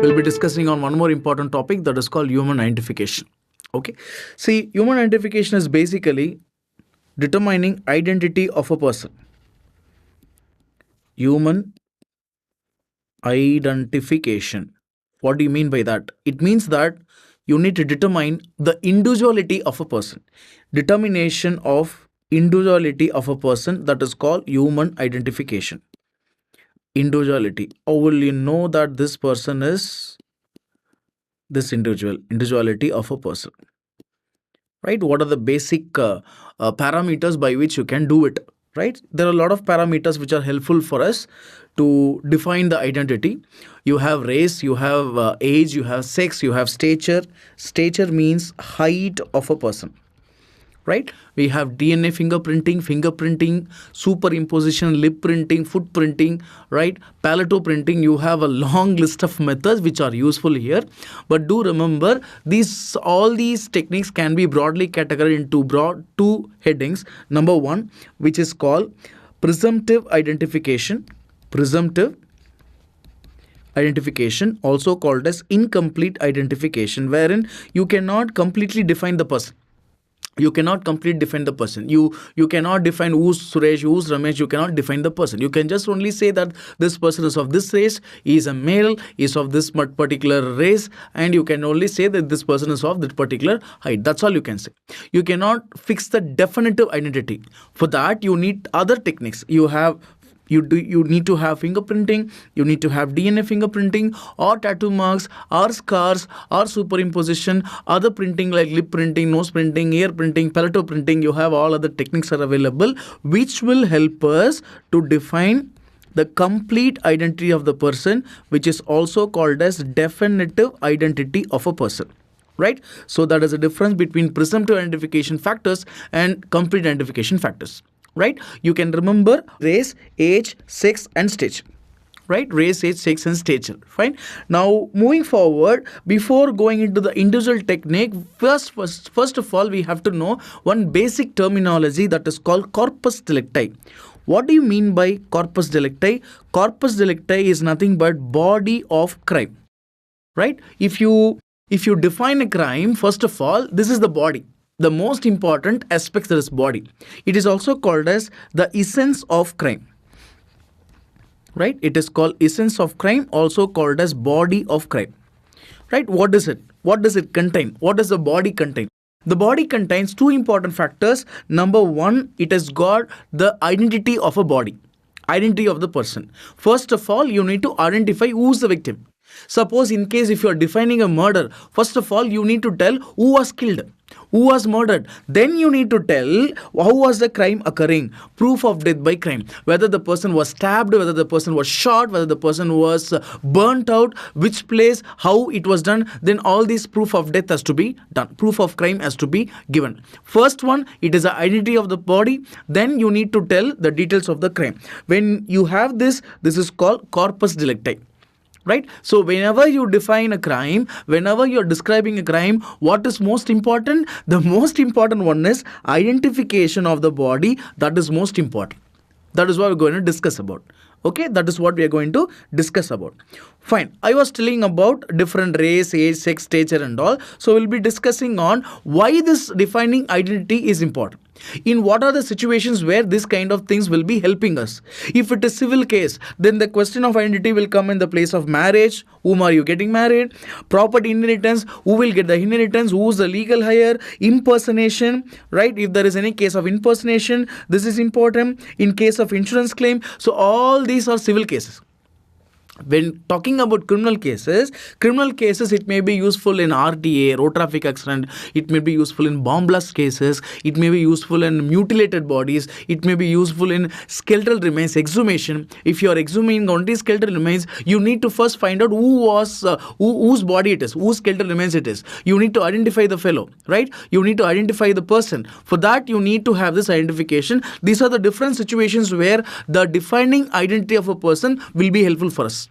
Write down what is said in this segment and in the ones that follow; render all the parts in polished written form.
we'll be discussing on one more important topic, that is called human identification. Okay, see, human identification is basically determining identity of a person. Human identification. What do you mean by that? It means that you need to determine the individuality of a person. Determination of individuality of a person, that is called human identification. Individuality. How will you know that this person is this individuality of a person? Right? What are the basic parameters by which you can do it? Right? There are a lot of parameters which are helpful for us to define the identity. You have race, you have age, you have sex, you have stature. Stature means height of a person. Right? We have DNA fingerprinting, superimposition, lip printing, foot printing, right? Paleto printing. You have a long list of methods which are useful here. But do remember, all these techniques can be broadly categorized into two headings. Number one, which is called presumptive identification. Presumptive identification, also called as incomplete identification, wherein you cannot completely define the person. You cannot completely define the person. You cannot define who's Suresh, who's Ramesh. You cannot define the person. You can just only say that this person is of this race, he is a male, is of this particular race, and you can only say that this person is of that particular height. That's all you can say. You cannot fix the definitive identity. For that, you need other techniques. You need to have fingerprinting, you need to have DNA fingerprinting, or tattoo marks, or scars, or superimposition, other printing like lip printing, nose printing, ear printing, paleto printing. You have all other techniques are available which will help us to define the complete identity of the person, which is also called as definitive identity of a person. Right? So that is the difference between presumptive identification factors and complete identification factors. Right? You can remember race, age, sex, and stature. Right? Race, age, sex, and stature. Fine. Now, moving forward, before going into the individual technique, first of all, we have to know one basic terminology that is called corpus delicti. What do you mean by corpus delicti? Corpus delicti is nothing but body of crime. Right? If you define a crime, first of all, this is the body. The most important aspect of this body. It is also called as the essence of crime. Right? It is called essence of crime, also called as body of crime. Right? What is it? What does it contain? What does the body contain? The body contains two important factors. Number one, it has got the identity of a body. Identity of the person. First of all, you need to identify who is the victim. Suppose in case if you are defining a murder, first of all, you need to tell who was killed, who was murdered. Then you need to tell how was the crime occurring, proof of death by crime, whether the person was stabbed, whether the person was shot, whether the person was burnt out, which place, how it was done. Then all these proof of death has to be done. Proof of crime has to be given. First one, it is the identity of the body. Then you need to tell the details of the crime. When you have this is called corpus delicti. Right? So whenever you define a crime, whenever you're describing a crime, what is most important? The most important one is identification of the body. That is most important. That is what we're going to discuss about. Okay, that is what we are going to discuss about. Fine. I was telling about different race, age, sex, stature and all. So we'll be discussing on why this defining identity is important. In what are the situations where this kind of things will be helping us? If it is civil case, then the question of identity will come in the place of marriage. Whom are you getting married? Property inheritance. Who will get the inheritance? Who is the legal heir? Impersonation. Right? If there is any case of impersonation, this is important. In case of insurance claim. So all these are civil cases. When talking about criminal cases, it may be useful in RTA, road traffic accident. It may be useful in bomb blast cases. It may be useful in mutilated bodies. It may be useful in skeletal remains, exhumation. If you are exhuming only skeletal remains, you need to first find out whose body it is, whose skeletal remains it is. You need to identify the fellow, right? You need to identify the person. For that, you need to have this identification. These are the different situations where the defining identity of a person will be helpful for us.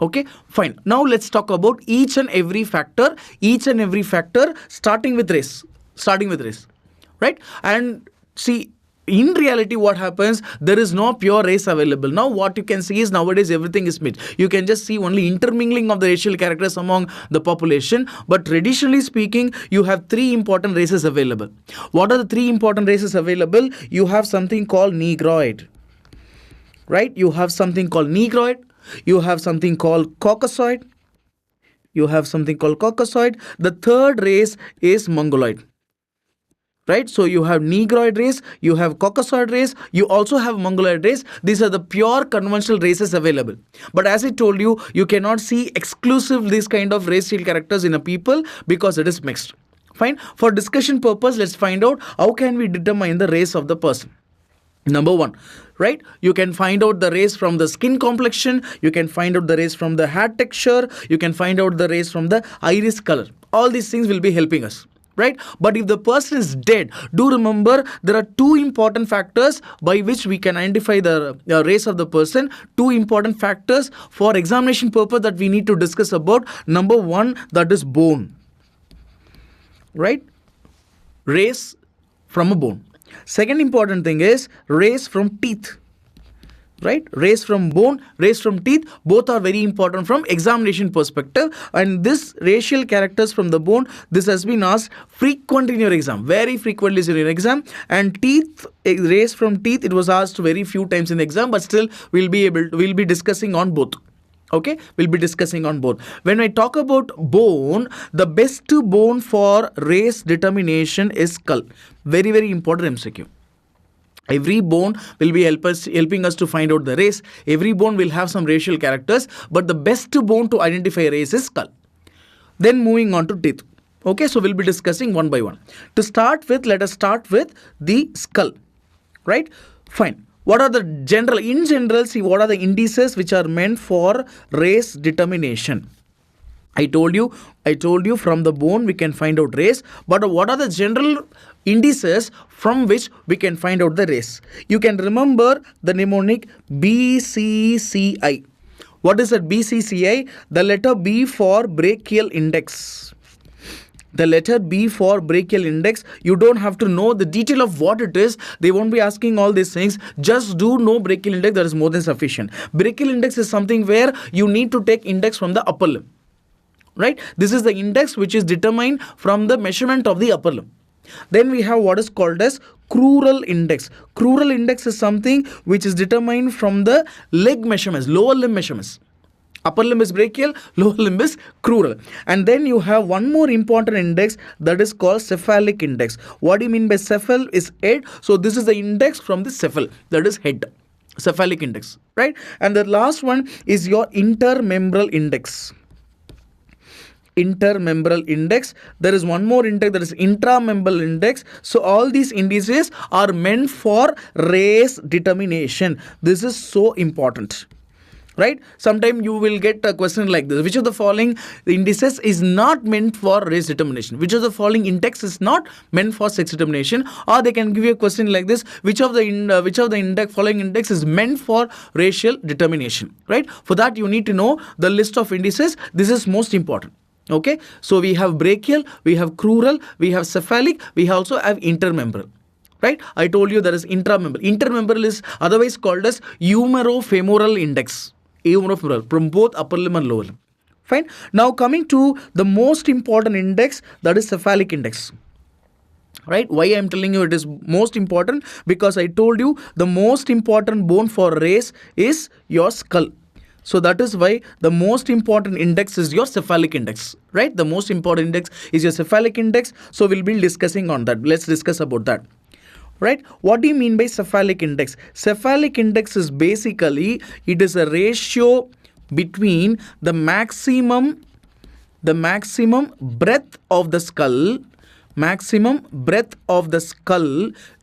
Okay, fine. Now let's talk about each and every factor, starting with race, right? And see, in reality, what happens, there is no pure race available. Now what you can see is nowadays everything is mixed. You can just see only intermingling of the racial characters among the population. But traditionally speaking, you have three important races available. What are the three important races available? You have something called Negroid, right? You have something called Negroid. You have something called Caucasoid. You have something called Caucasoid. The third race is Mongoloid. Right, so you have Negroid race, you have Caucasoid race, you also have Mongoloid race. These are the pure conventional races available. But as I told you, you cannot see exclusive this kind of racial characters in a people because it is mixed. Fine. For discussion purpose, let's find out how can we determine the race of the person. Number one, right? You can find out the race from the skin complexion. You can find out the race from the hair texture. You can find out the race from the iris color. All these things will be helping us. Right? But if the person is dead, do remember there are two important factors by which we can identify the race of the person. Two important factors for examination purpose that we need to discuss about. Number one, that is bone. Right? Race from a bone. Second important thing is race from teeth. Right, race from bone, race from teeth, both are very important from examination perspective. And this racial characters from the bone, this has been asked frequently in your exam, very frequently in your exam. And teeth, race from teeth, it was asked very few times in the exam, but still we'll be discussing on both. Okay, we'll be discussing on both. When I talk about bone, the best bone for race determination is skull. Very, very important MCQ. Every bone will be helping us to find out the race. Every bone will have some racial characters, but the best bone to identify race is skull. Then moving on to teeth. Okay, so we'll be discussing one by one. To start with, let us start with the skull. Right? Fine. What are in general, see what are the indices which are meant for race determination. I told you from the bone we can find out race, but what are the general indices from which we can find out the race? You can remember the mnemonic BCCI. What is that BCCI? The letter B for brachial index. The letter B for brachial index. You don't have to know the detail of what it is. They won't be asking all these things. Just do know brachial index. That is more than sufficient. Brachial index is something where you need to take index from the upper limb. Right? This is the index which is determined from the measurement of the upper limb. Then we have what is called as crural index. Crural index is something which is determined from the leg measurements, lower limb measurements. Upper limb is brachial, lower limb is crural. And then you have one more important index that is called cephalic index. What do you mean by cephal is head? So this is the index from the cephal, that is head. Cephalic index, right? And the last one is your intermembral index. Intermembral index. There is one more index, that is intramembral index. So all these indices are meant for race determination. This is so important. Right? Sometimes you will get a question like this. Which of the following indices is not meant for race determination? Which of the following index is not meant for sex determination? Or they can give you a question like this. Which of the following index is meant for racial determination? Right? For that you need to know the list of indices. This is most important. Okay? So we have brachial, we have crural, we have cephalic, we also have intermembral. Right? I told you there is intramembral. Intermembral is otherwise called as humerofemoral index. Humerofemoral, from both upper limb and lower limb. Fine. Now coming to the most important index, that is cephalic index. Right? Why I am telling you it is most important? Because I told you the most important bone for race is your skull. So that is why the most important index is your cephalic index. Right? The most important index is your cephalic index. So we'll be discussing on that. Let's discuss about that. Right? What do you mean by cephalic index? Cephalic index is basically, it is a ratio between the maximum breadth of the skull,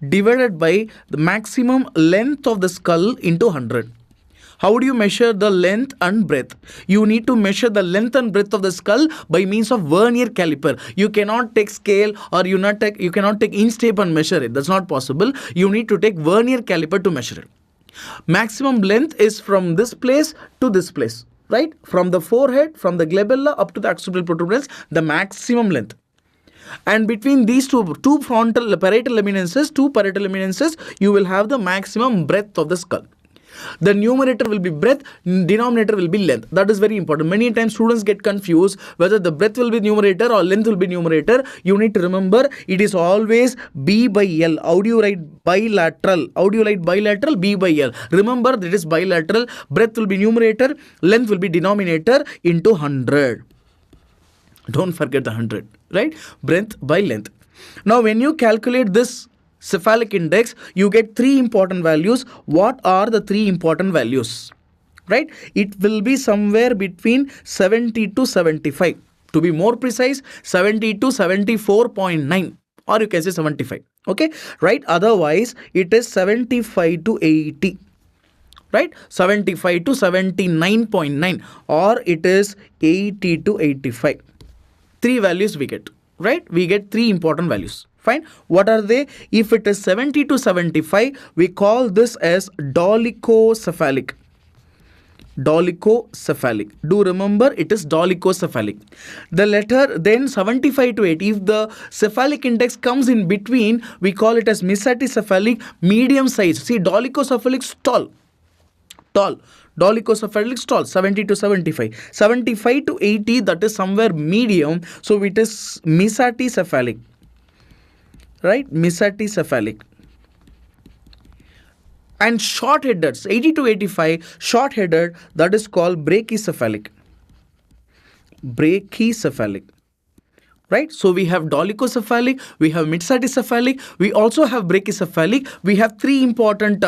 divided by the maximum length of the skull into 100. How do you measure the length and breadth? You need to measure the length and breadth of the skull by means of vernier caliper. You cannot take scale, or you cannot take inch tape and measure it. That's not possible. You need to take vernier caliper to measure it. Maximum length is from this place to this place. Right? From the forehead, from the glabella up to the occipital protuberance, the maximum length. And between these two parietal eminences, you will have the maximum breadth of the skull. The numerator will be breadth, denominator will be length. That is very important. Many times students get confused whether the breadth will be numerator or length will be numerator. You need to remember it is always B by L. How do you write bilateral? B by L. Remember that it is bilateral. Breadth will be numerator, length will be denominator into 100. Don't forget the 100, right? Breadth by length. Now when you calculate this cephalic index, you get three important values. What are the three important values? Right? It will be somewhere between 70 to 75. To be more precise, 70 to 74.9, or you can say 75. Okay? Right? Otherwise, it is 75 to 80. Right? 75 to 79.9, or it is 80 to 85. Three values we get. Right? We get three important values. Fine. What are they? If it is 70 to 75, we call this as dolichocephalic. Dolichocephalic. Do remember it is dolichocephalic. The letter then 75 to 80. If the cephalic index comes in between, we call it as mesatecephalic, medium size. See, dolichocephalic is tall. Dolichocephalic is tall, 70 to 75. 75 to 80, that is somewhere medium. So it is mesatecephalic. Right? Mesatecephalic. And short-headed, 80 to 85, short-headed, that is called brachycephalic. Brachycephalic. Right? So we have dolichocephalic, we have mesatecephalic, we also have brachycephalic. We have three important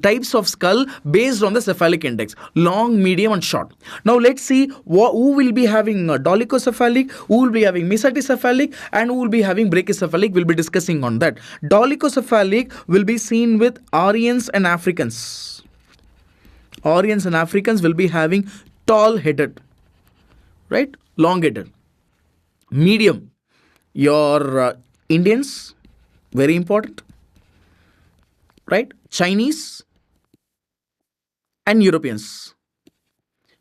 types of skull based on the cephalic index: long, medium and short. Now let's see who will be having dolichocephalic, who will be having mesatecephalic, and who will be having brachycephalic. We'll be discussing on that. Dolichocephalic will be seen with Aryans and Africans. Aryans and Africans will be having tall-headed, right? Long-headed. Medium, your Indians, very important, right? Chinese and Europeans,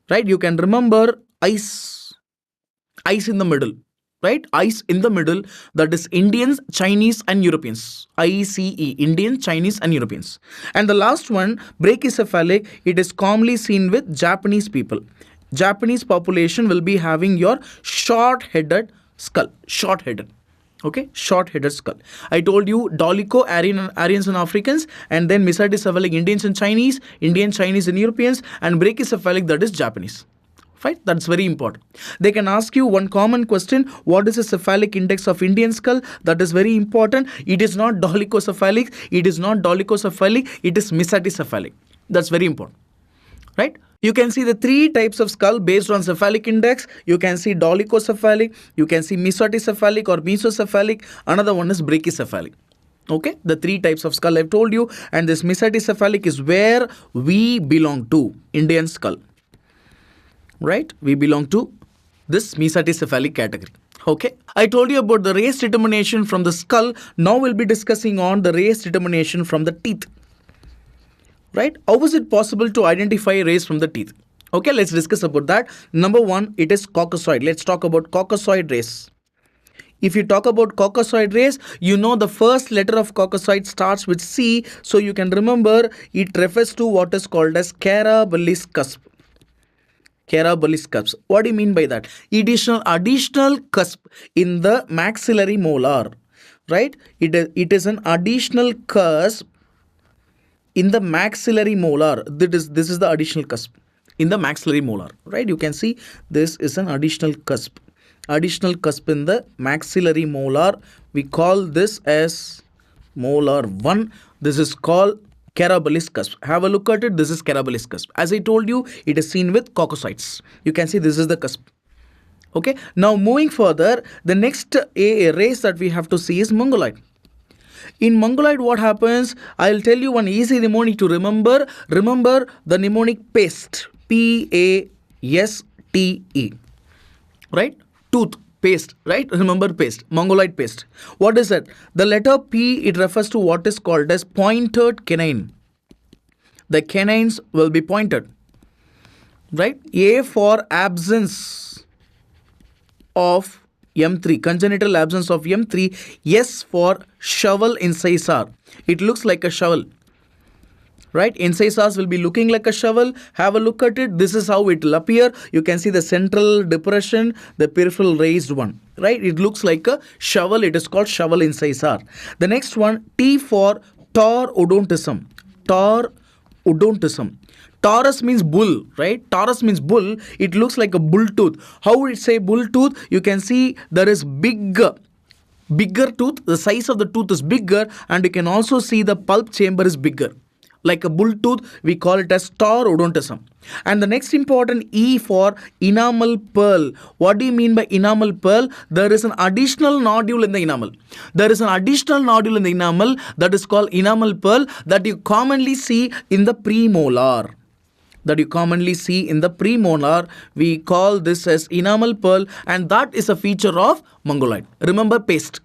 right? You can remember ice in the middle, right? Ice in the middle, that is Indians, Chinese and Europeans. ICE, Indian, Chinese and Europeans. And the last one, brachycephalic, it is commonly seen with Japanese people. Japanese population will be having your short-headed skull. Short-headed. Okay, short-headed skull. I told you dolicho, Aryans and Africans, and then mesatecephalic, Indians and Chinese, Indian, Chinese and Europeans, and brachycephalic, that is Japanese. Fine, that's very important. They can ask you one common question: what is the cephalic index of Indian skull? That is very important. It is not dolichocephalic, it is not dolichocephalic, it is mesatecephalic. That's very important. Right? You can see the three types of skull based on cephalic index. You can see dolichocephalic, you can see mesotecephalic or mesocephalic, another one is brachycephalic. Okay, the three types of skull I've told you, and this mesotecephalic is where we belong to, Indian skull. Right? We belong to this mesotecephalic category. Okay, I told you about the race determination from the skull. Now we'll be discussing on the race determination from the teeth. Right? How is it possible to identify race from the teeth? Okay, let's discuss about that. Number one, it is caucasoid. Let's talk about caucasoid race. If you talk about caucasoid race, you know the first letter of caucasoid starts with C. So you can remember it refers to what is called as Carabellis cusp. Carabellis cusp. What do you mean by that? Additional cusp in the maxillary molar. Right? It is an additional cusp in the maxillary molar. This is the additional cusp in the maxillary molar. Right? You can see this is an additional cusp. Additional cusp in the maxillary molar. We call this as molar 1. This is called Carabellis cusp. Have a look at it. This is Carabellis cusp. As I told you, it is seen with caucasoids. You can see this is the cusp. Okay. Now moving further, the next race that we have to see is mongoloid. In mongoloid, what happens? I'll tell you one easy mnemonic to remember. Remember the mnemonic paste. P-A-S-T-E. Right? Tooth, paste. Right? Remember paste. Mongoloid paste. What is it? The letter P, it refers to what is called as pointed canine. The canines will be pointed. Right? A for absence of M3, congenital absence of M3. S for shovel incisor. It looks like a shovel. Right, incisors will be looking like a shovel. Have a look at it. This is how it will appear. You can see the central depression, the peripheral raised one. Right, it looks like a shovel. It is called shovel incisor. The next one, T for taurodontism. Taurodontism. Taurus means bull, right? Taurus means bull. It looks like a bull tooth. How would it say bull tooth? You can see there is bigger tooth. The size of the tooth is bigger, and you can also see the pulp chamber is bigger. Like a bull tooth, we call it as taurodontism. And the next important, E for enamel pearl. What do you mean by enamel pearl? There is an additional nodule in the enamel. There is an additional nodule in the enamel that is called enamel pearl that you commonly see in the premolar. We call this as enamel pearl, and that is a feature of mongoloid. Remember, paste.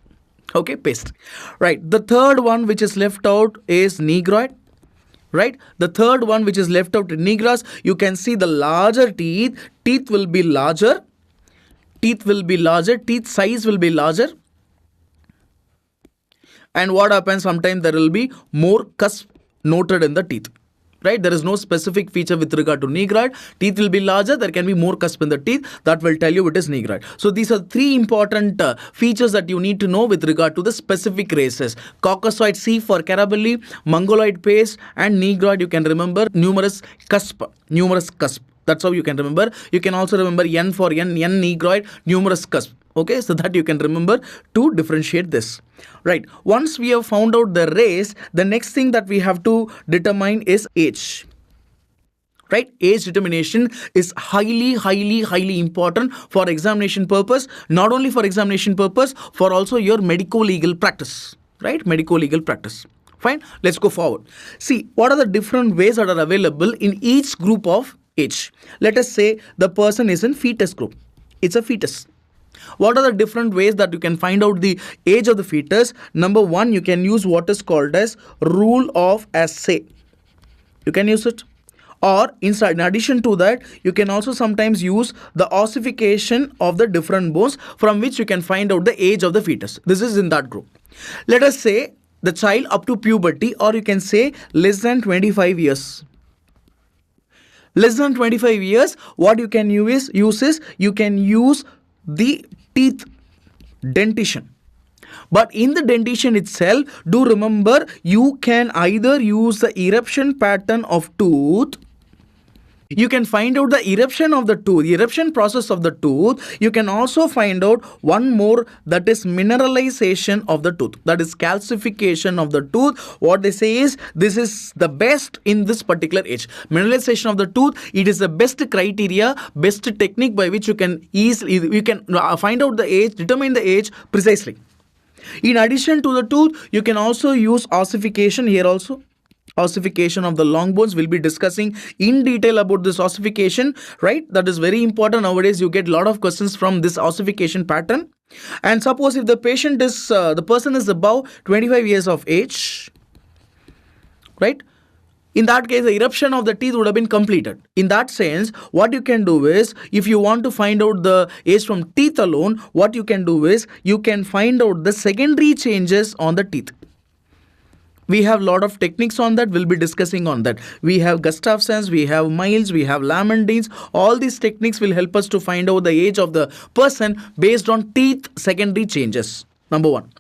Okay, paste. Right. The third one which is left out is negroid. Right, the third one which is left out in Negras, you can see the larger teeth. Teeth will be larger. Teeth size will be larger. And what happens, sometimes there will be more cusp noted in the teeth. Right, there is no specific feature with regard to negroid. Teeth will be larger, there can be more cusp in the teeth. That will tell you it is negroid. So these are three important features that you need to know with regard to the specific races. Caucasoid, C for Carabelli, Mongoloid paste, and negroid, you can remember numerous cusp. That's how you can remember. You can also remember N for N negroid, numerous cusp. Okay, so that you can remember to differentiate this. Right, once we have found out the race, the next thing that we have to determine is age. Right, age determination is highly important for examination purpose. Not only for examination purpose, for also your medico-legal practice. Right, medico-legal practice. Fine, let's go forward. See, what are the different ways that are available in each group of age? Let us say the person is in fetus group. It's a fetus. What are the different ways that you can find out the age of the fetus? Number one, you can use what is called as rule of assay. You can use it. Or in addition to that, you can also sometimes use the ossification of the different bones from which you can find out the age of the fetus. This is in that group. Let us say the child up to puberty, or you can say less than 25 years. Less than 25 years, what you can use is you can use the teeth dentition. But in the dentition itself, do remember, you can either use the eruption pattern of tooth. You can find out the eruption of the tooth, eruption process of the tooth. You can also find out one more, that is mineralization of the tooth, that is calcification of the tooth. What they say is this is the best in this particular age. Mineralization of the tooth, it is the best criteria, best technique by which you can find out the age, determine the age precisely. In addition to the tooth, you can also use ossification here also. Ossification of the long bones, we'll be discussing in detail about this ossification, right? That is very important. Nowadays you get a lot of questions from this ossification pattern. And suppose if the patient is the person is above 25 years of age, right? In that case, the eruption of the teeth would have been completed. In that sense, what you can do is, if you want to find out the age from teeth alone, what you can do is you can find out the secondary changes on the teeth. We have a lot of techniques on that. We'll be discussing on that. We have Gustafson's, we have Miles, we have Lamandines. All these techniques will help us to find out the age of the person based on teeth secondary changes. Number one.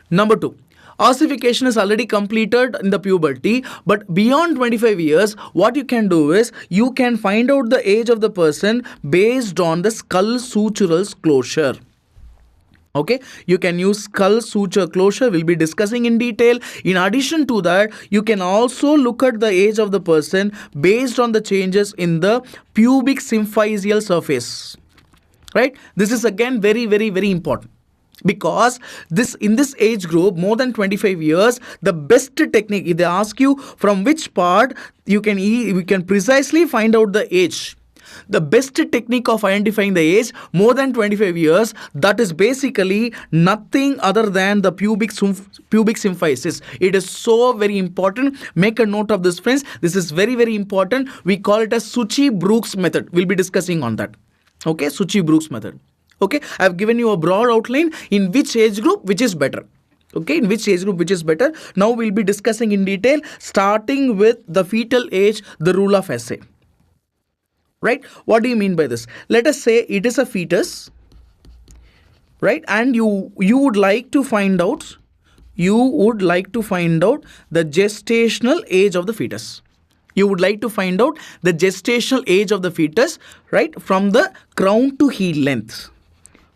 Number two. Ossification is already completed in the puberty, but beyond 25 years, what you can do is you can find out the age of the person based on the skull sutural closure. Okay, you can use skull suture closure. We'll be discussing in detail. In addition to that, you can also look at the age of the person based on the changes in the pubic symphysial surface. Right? This is again very important. Because in this age group, more than 25 years, the best technique, if they ask you from which part, we can precisely find out the age. The best technique of identifying the age, more than 25 years, that is basically nothing other than the pubic symphysis. It is so very important. Make a note of this, friends. This is very important. We call it as Suchi-Brooks method. We'll be discussing on that. Okay, Suchi-Brooks method. Okay, I've given you a broad outline in which age group which is better. Okay, in which age group which is better. Now we'll be discussing in detail, starting with the fetal age, the rule of Hesse. Right? What do you mean by this? Let us say it is a fetus, right? And you would like to find out, the gestational age of the fetus. You would like to find out the gestational age of the fetus, right? From the crown to heel length.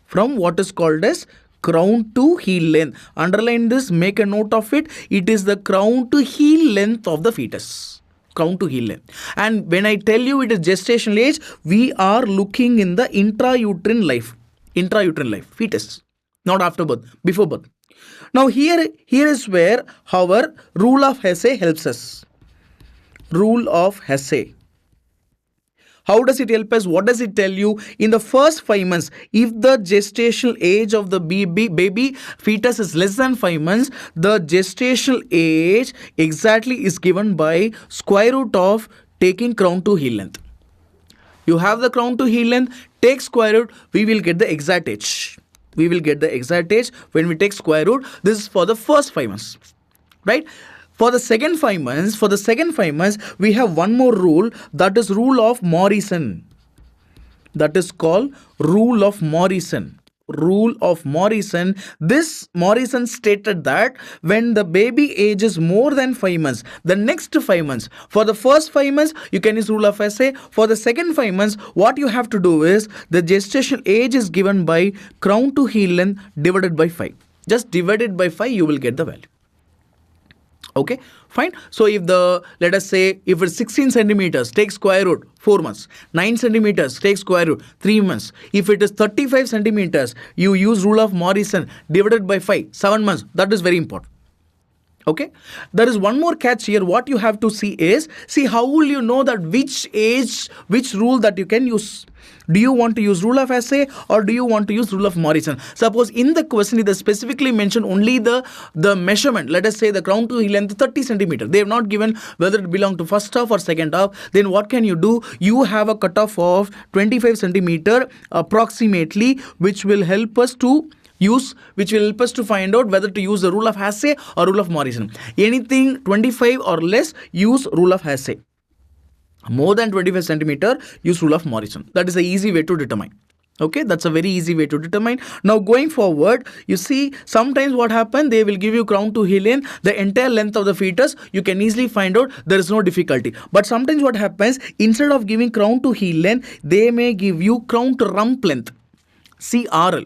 From what is called as crown to heel length. Underline this, make a note of it. It is the crown to heel length of the fetus. Crown to heel length. And when I tell you it is gestational age, we are looking in the intrauterine life. Intrauterine life, fetus. Not after birth, before birth. Now here is where our rule of Hesse helps us. Rule of Hesse. How does it help us? What does it tell you? In the first 5 months, if the gestational age of the baby fetus is less than 5 months, the gestational age exactly is given by square root of taking crown to heel length. You have the crown to heel length, take square root, we will get the exact age. We will get the exact age when we take square root. This is for the first 5 months, right? For the second 5 months, we have one more rule, that is rule of Morrison. That is called rule of Morrison. Rule of Morrison. This Morrison stated that when the baby age is more than 5 months, the next 5 months, for the first 5 months, you can use rule of Hesse. For the second 5 months, what you have to do is the gestation age is given by crown to heel length divided by 5. Just divide it by 5, you will get the value. Okay, fine. So if let us say if it's 16 centimeters, take square root 4 months. 9 centimeters, take square root 3 months. If it is 35 centimeters, you use rule of Morrison divided by 5, 7 months. That is very important. Okay, there is one more catch here. What you have to see is, how will you know that which age, which rule that you can use? Do you want to use rule of Hesse or do you want to use rule of Morrison? Suppose in the question it is specifically mentioned only the measurement. Let us say the crown to heel length 30 centimeters. They have not given whether it belongs to first half or second half. Then what can you do? You have a cutoff of 25 centimeter approximately, which will help us to find out whether to use the rule of Hesse or rule of Morrison. Anything 25 or less, use rule of Hesse. More than 25 centimeter, use rule of Morrison. That is an easy way to determine. Okay, that's a very easy way to determine. Now going forward, you see sometimes what happens, they will give you crown to heel length, the entire length of the fetus, you can easily find out, there is no difficulty. But sometimes what happens, instead of giving crown to heel length, they may give you crown to rump length, CRL.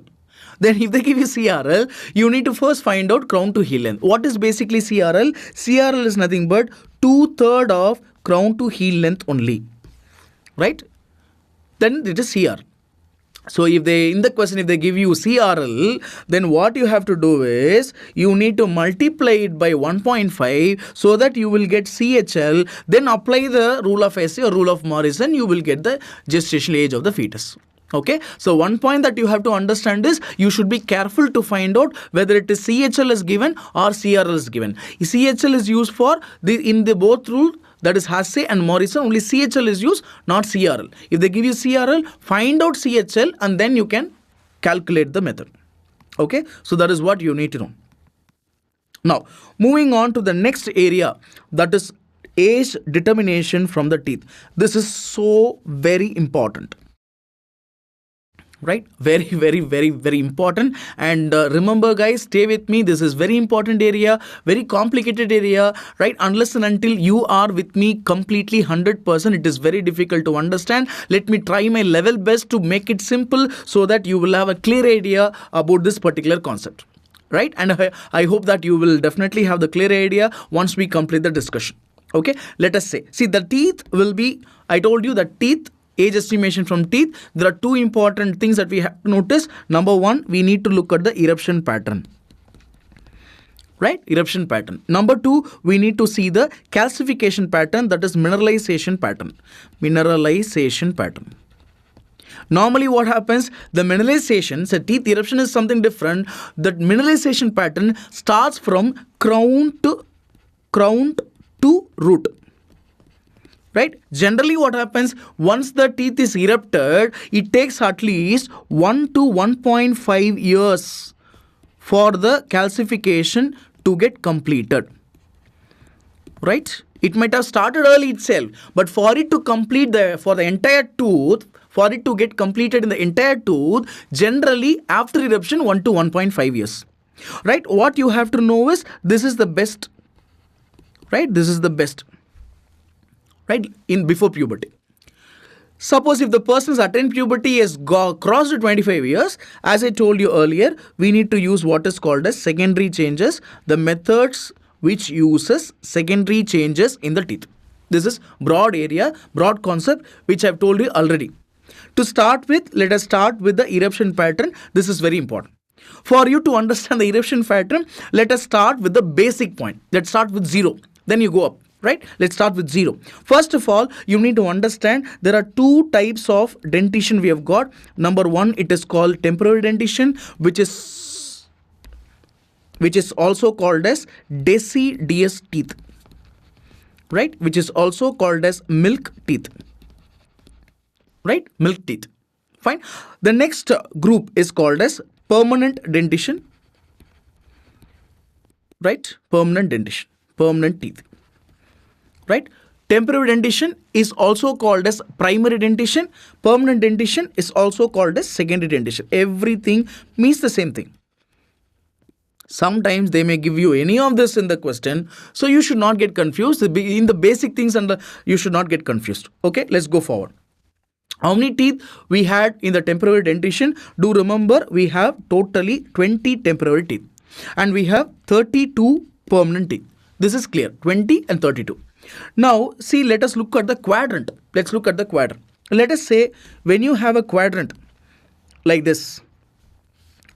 Then if they give you CRL, you need to first find out crown to heel length. What is basically CRL? CRL is nothing but 2/3 of crown to heel length only, right? Then it is CR. So if they, in the question, if they give you CRL, then what you have to do is, you need to multiply it by 1.5 so that you will get CHL, then apply the rule of Hesse or rule of Morrison, you will get the gestational age of the fetus. Okay, so one point that you have to understand is, you should be careful to find out whether it is CHL is given or CRL is given. CHL is used for in the both rule, that is Hesse and Morrison, only CHL is used, not CRL. If they give you CRL, find out CHL and then you can calculate the method. Okay, so that is what you need to know. Now, moving on to the next area, that is age determination from the teeth. This is so very important. Right, very, very, very, very important. And remember guys, stay with me, this is very important area, very complicated area, right? Unless and until you are with me completely 100%, it is very difficult to understand. Let me try my level best to make it simple so that you will have a clear idea about this particular concept, right? And I hope that you will definitely have the clear idea once we complete the discussion. Okay, let us say, the teeth will be, I told you that teeth, age estimation from teeth, there are two important things that we have to notice. Number one, we need to look at the eruption pattern. Right? Eruption pattern. Number two, we need to see the calcification pattern, that is mineralization pattern. Mineralization pattern. Normally what happens, the mineralization, so teeth eruption is something different. The mineralization pattern starts from crown to root. right? Generally what happens, once the teeth is erupted, it takes at least 1 to 1.5 years for the calcification to get completed, right? It might have started early itself, but for it to complete for the entire tooth, for it to get completed in the entire tooth, generally after eruption 1 to 1.5 years, right? What you have to know is, this is the best, right? This is the best, right? In before puberty. Suppose if the person's attained puberty has crossed 25 years, as I told you earlier, we need to use what is called as secondary changes, the methods which uses secondary changes in the teeth. This is broad area, broad concept, which I've told you already. To start with, let us start with the eruption pattern. This is very important. For you to understand the eruption pattern, let us start with the basic point. Let's start with 0. Then you go up, right? Let's start with 0. First of all, you need to understand there are 2 types of dentition we have got. Number 1, it is called temporary dentition, which is also called as deciduous teeth, right? Which is also called as milk teeth, right? Milk teeth. Fine. The next group is called as permanent dentition, right? Permanent dentition, permanent teeth, right? Temporary dentition is also called as primary dentition. Permanent dentition is also called as secondary dentition. Everything means the same thing. Sometimes they may give you any of this in the question, so you should not get confused. In the basic things, and you should not get confused. Okay, let's go forward. How many teeth we had in the temporary dentition? Do remember, we have totally 20 temporary teeth and we have 32 permanent teeth. This is clear, 20 and 32. Now, see, let us look at the quadrant. Let's look at the quadrant. Let us say when you have a quadrant like this,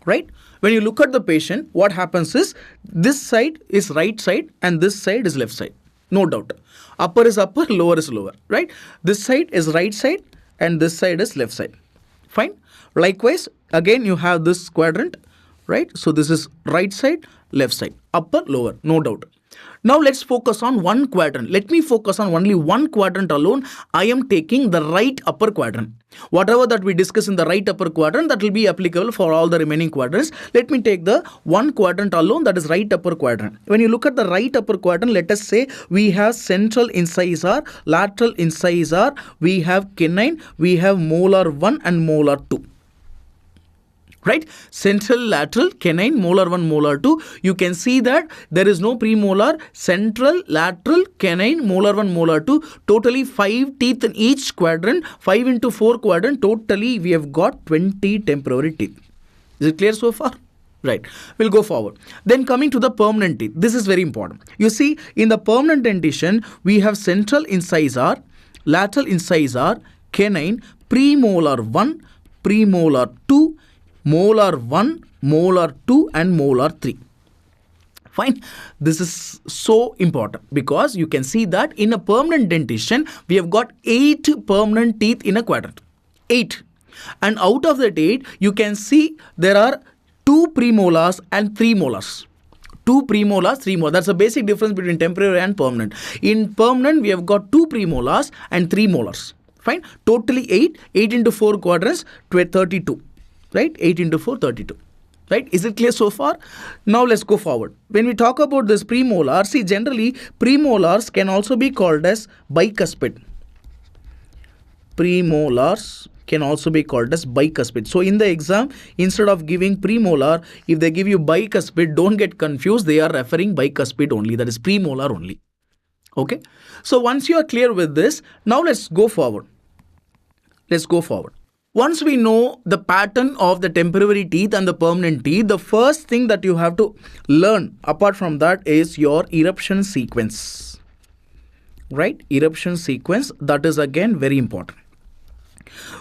right? When you look at the patient, what happens is, this side is right side and this side is left side. No doubt. Upper is upper, lower is lower, right? This side is right side and this side is left side. Fine. Likewise, again you have this quadrant, right? So this is right side, left side, upper, lower, no doubt. Now let's focus on one quadrant. Let me focus on only one quadrant alone. I am taking the right upper quadrant. Whatever that we discuss in the right upper quadrant, that will be applicable for all the remaining quadrants. Let me take the one quadrant alone, that is right upper quadrant. When you look at the right upper quadrant, let us say we have central incisor, lateral incisor, we have canine, we have molar 1 and molar 2. Right? Central, lateral, canine, molar 1, molar 2. You can see that there is no premolar, central, lateral, canine, molar 1, molar 2. Totally 5 teeth in each quadrant. 5 into 4 quadrant. Totally we have got 20 temporary teeth. Is it clear so far? Right. We'll go forward. Then coming to the permanent teeth. This is very important. You see, in the permanent dentition, we have central incisor, lateral incisor, canine, premolar 1, premolar 2, molar 1, molar 2 and molar 3. Fine. This is so important because you can see that in a permanent dentition, we have got 8 permanent teeth in a quadrant. 8. And out of that 8, you can see there are 2 premolars and 3 molars. 2 premolars, 3 molars. That's the basic difference between temporary and permanent. In permanent, we have got 2 premolars and 3 molars. Fine. Totally 8. 8 into 4 quadrants, 32. Right? 8 into 4, 32. Right? Is it clear so far? Now let's go forward. When we talk about this premolar, see, generally premolars can also be called as bicuspid. Premolars can also be called as bicuspid. So in the exam, instead of giving premolar, if they give you bicuspid, don't get confused. They are referring bicuspid only. That is premolar only. Okay? So once you are clear with this, now let's go forward. Let's go forward. Once we know the pattern of the temporary teeth and the permanent teeth, the first thing that you have to learn apart from that is your eruption sequence. Right? Eruption sequence, that is again very important.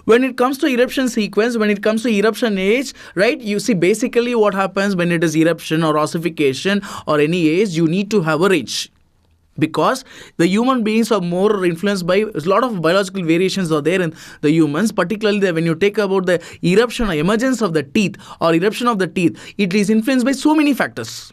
When it comes to eruption sequence, when it comes to eruption age, right, you see basically what happens when it is eruption or ossification or any age, you need to have a range. Because the human beings are more influenced by a lot of biological variations are there in the humans, particularly when you take about the eruption or emergence of the teeth or eruption of the teeth, it is influenced by so many factors.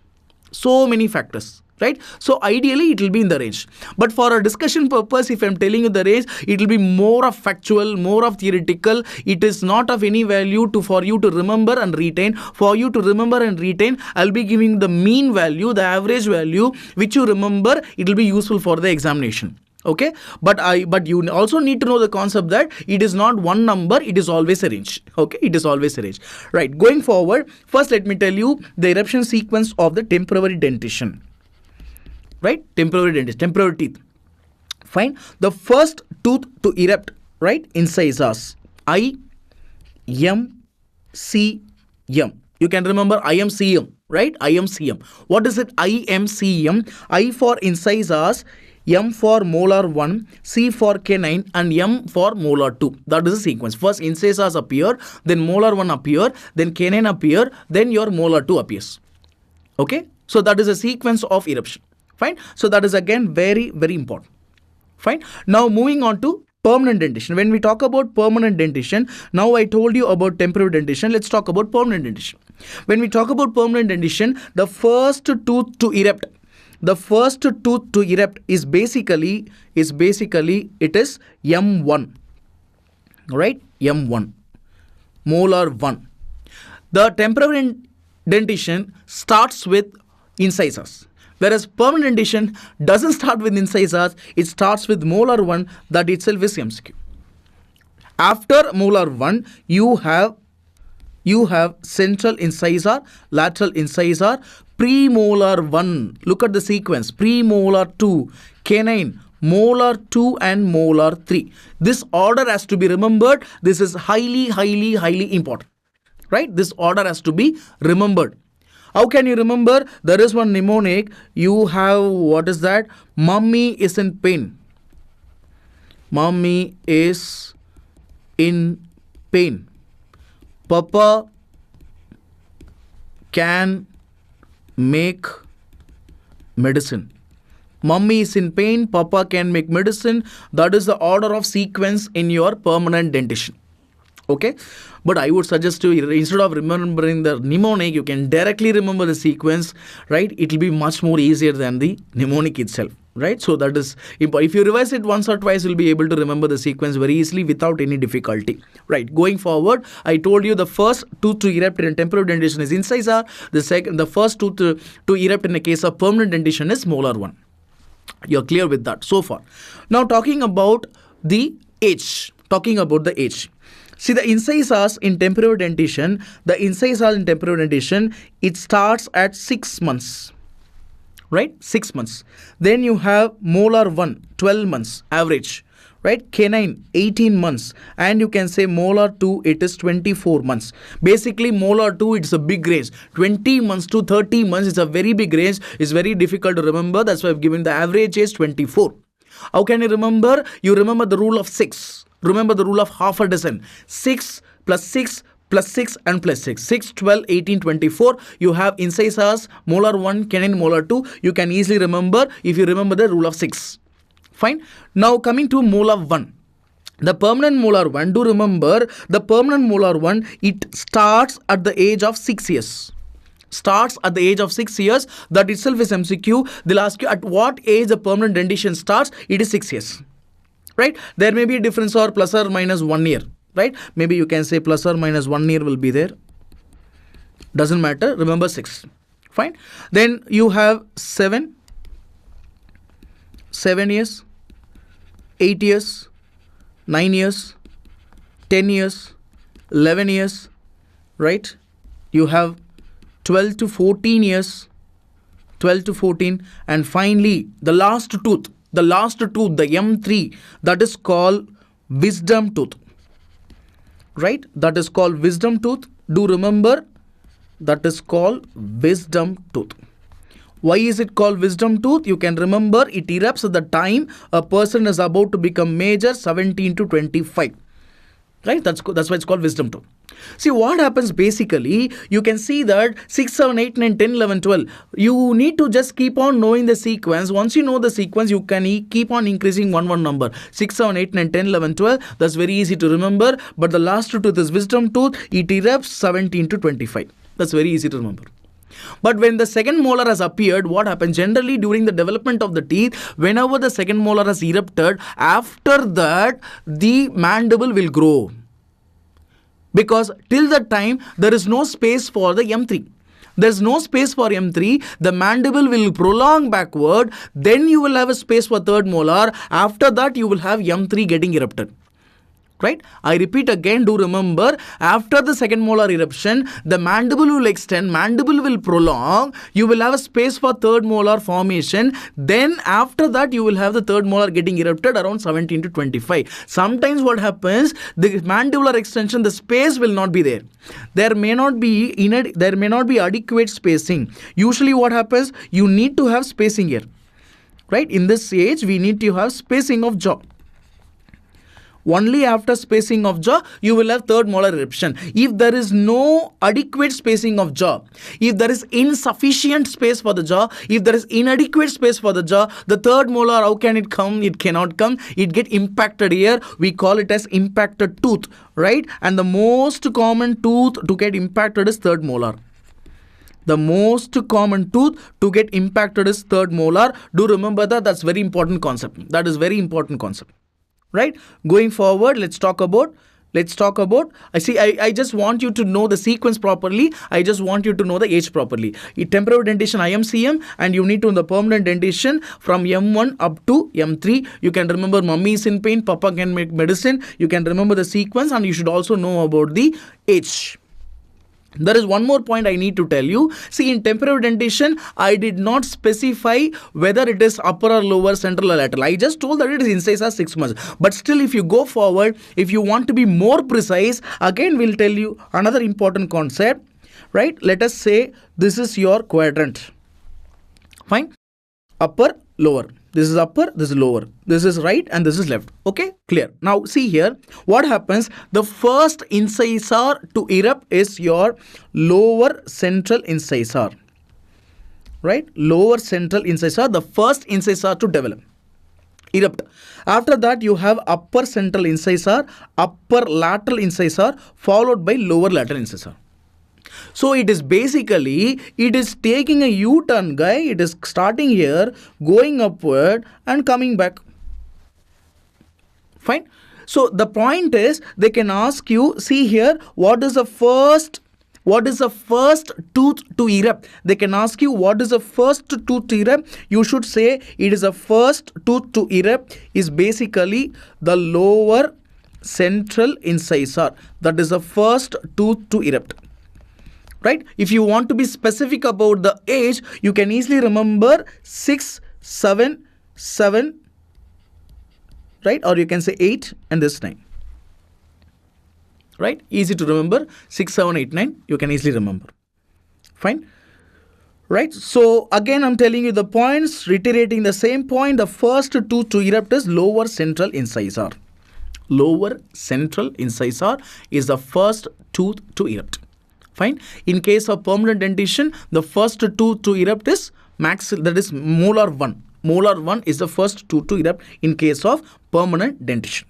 So many factors. right? So ideally it will be in the range, but for a discussion purpose, if I'm telling you the range, it will be more of factual, more of theoretical. It is not of any value for you to remember and retain. For you to remember and retain, I'll be giving the mean value, the average value, which you remember. It will be useful for the examination. Okay, but you also need to know the concept that it is not one number, it is always a range. Okay, it is always a range. Right, going forward, first let me tell you the eruption sequence of the temporary dentition. Right, temporary dentition, temporary teeth. Fine. The first tooth to erupt, right, incisors. I, M, C, M. You can remember IMCM, right? IMCM. What is it? IMCM. I for incisors, M for molar 1, C for canine, and M for molar 2. That is the sequence. First incisors appear, then molar 1 appear, then canine appear, then your molar 2 appears. Okay, so that is a sequence of eruption. Fine. So that is again very, very important. Fine. Now moving on to permanent dentition. When we talk about permanent dentition, now I told you about temporary dentition. Let's talk about permanent dentition. When we talk about permanent dentition, the first tooth to erupt, is basically it is M1, right? M1, molar 1. The temporary dentition starts with incisors, whereas permanent dentition doesn't start with incisors, it starts with molar 1. That itself is MCQ. After molar 1, you have central incisor, lateral incisor, premolar 1. Look at the sequence. Premolar 2, canine, molar 2 and molar 3. This order has to be remembered. This is highly, highly, highly important. Right? This order has to be remembered. How can you remember? There is one mnemonic. You have, what is that? Mummy is in pain. Mummy is in pain. Papa can make medicine. Mummy is in pain, Papa can make medicine. That is the order of sequence in your permanent dentition. Okay, but I would suggest you, instead of remembering the mnemonic, you can directly remember the sequence, right? It will be much more easier than the mnemonic itself, right? So that is important. If you revise it once or twice, you'll be able to remember the sequence very easily without any difficulty, right? Going forward, I told you the first tooth to erupt in temporary dentition is incisor. The first tooth to erupt in the case of permanent dentition is molar 1. You're clear with that so far. Now talking about the age. See, the incisors in temporary dentition, it starts at 6 months. Right? 6 months. Then you have molar 1, 12 months average. Right? Canine, 18 months. And you can say molar 2, it is 24 months. Basically, molar 2, it's a big range. 20 months to 30 months is a very big range. It's very difficult to remember. That's why I've given the average age 24. How can you remember? You remember the rule of 6. Remember the rule of half a dozen. 6 plus 6 plus 6 and plus 6. 6, 12, 18, 24. You have incisors, molar 1, canine, molar 2. You can easily remember if you remember the rule of 6. Fine. Now coming to molar 1. The permanent molar 1, do remember the permanent molar 1, it starts at the age of 6 years. Starts at the age of 6 years. That itself is MCQ. They'll ask you at what age the permanent dentition starts. It is 6 years. Right? There may be a difference or plus or minus 1 year. Right? Maybe you can say plus or minus 1 year will be there. Doesn't matter. Remember 6. Fine. Then you have 7 years, 8 years, 9 years, 10 years, 11 years. Right? You have 12 to 14 years, 12 to 14. And finally, the last tooth, the M3, that is called wisdom tooth. Right? That is called wisdom tooth. Do remember, that is called wisdom tooth. Why is it called wisdom tooth? You can remember it erupts at the time a person is about to become major, 17 to 25. Right? That's why it's called wisdom tooth. See what happens basically, you can see that 6, 7, 8, 9, 10, 11, 12. You need to just keep on knowing the sequence. Once you know the sequence, you can keep on increasing one number. 6, 7, 8, 9, 10, 11, 12. That's very easy to remember. But the last tooth is wisdom tooth. It erupts 17 to 25. That's very easy to remember. But when the second molar has appeared, what happens? Generally, during the development of the teeth, whenever the second molar has erupted, after that, the mandible will grow. Because till that time, there is no space for the M3. There's no space for M3. The mandible will prolong backward. Then you will have a space for third molar. After that, you will have M3 getting erupted. Right? I repeat again, do remember, after the second molar eruption, the mandible will extend, mandible will prolong, you will have a space for third molar formation. Then after that, you will have the third molar getting erupted around 17 to 25. Sometimes what happens, the mandibular extension, the space will not be there. There may not be adequate spacing. Usually what happens, you need to have spacing here. Right? In this stage, we need to have spacing of jaw. Only after spacing of jaw, you will have third molar eruption. If there is no adequate spacing of jaw, if there is insufficient space for the jaw, if there is inadequate space for the jaw, the third molar, how can it come? It cannot come. It get impacted here. We call it as impacted tooth, right? And the most common tooth to get impacted is third molar. The most common tooth to get impacted is third molar. Do remember that. That's very important concept. That is very important concept. Right? Going forward, let's talk about, I just want you to know the sequence properly. I just want you to know the age properly. Temporary dentition, IMCM, and you need to know the permanent dentition from M1 up to M3. You can remember mummy is in pain, papa can make medicine. You can remember the sequence, and you should also know about the age. There is one more point I need to tell you. See, in temporary dentition, I did not specify whether it is upper or lower, central or lateral. I just told that it is incisor 6 months. But still, if you go forward, if you want to be more precise, again we'll tell you another important concept. Right? Let us say this is your quadrant. Fine? Upper, lower. This is upper, this is lower. This is right and this is left. Okay, clear. Now see here, what happens? The first incisor to erupt is your lower central incisor. Right? Lower central incisor, the first incisor to develop. Erupt. After that, you have upper central incisor, upper lateral incisor, followed by lower lateral incisor. So it is basically, it is taking a U-turn, guy. It is starting here, going upward and coming back. Fine. So the point is, they can ask you, see here, what is the first tooth to erupt? They can ask you, what is the first tooth to erupt? You should say, it is the first tooth to erupt is basically the lower central incisor. That is the first tooth to erupt. Right? If you want to be specific about the age, you can easily remember 6, 7, 7, right? Or you can say 8 and this 9. Right? Easy to remember. 6, 7, 8, 9. You can easily remember. Fine? Right? So again, I'm telling you the points, reiterating the same point. The first tooth to erupt is lower central incisor. Lower central incisor is the first tooth to erupt. Fine. In case of permanent dentition, the first tooth to erupt is that is molar 1. Molar 1 is the first tooth to erupt in case of permanent dentition.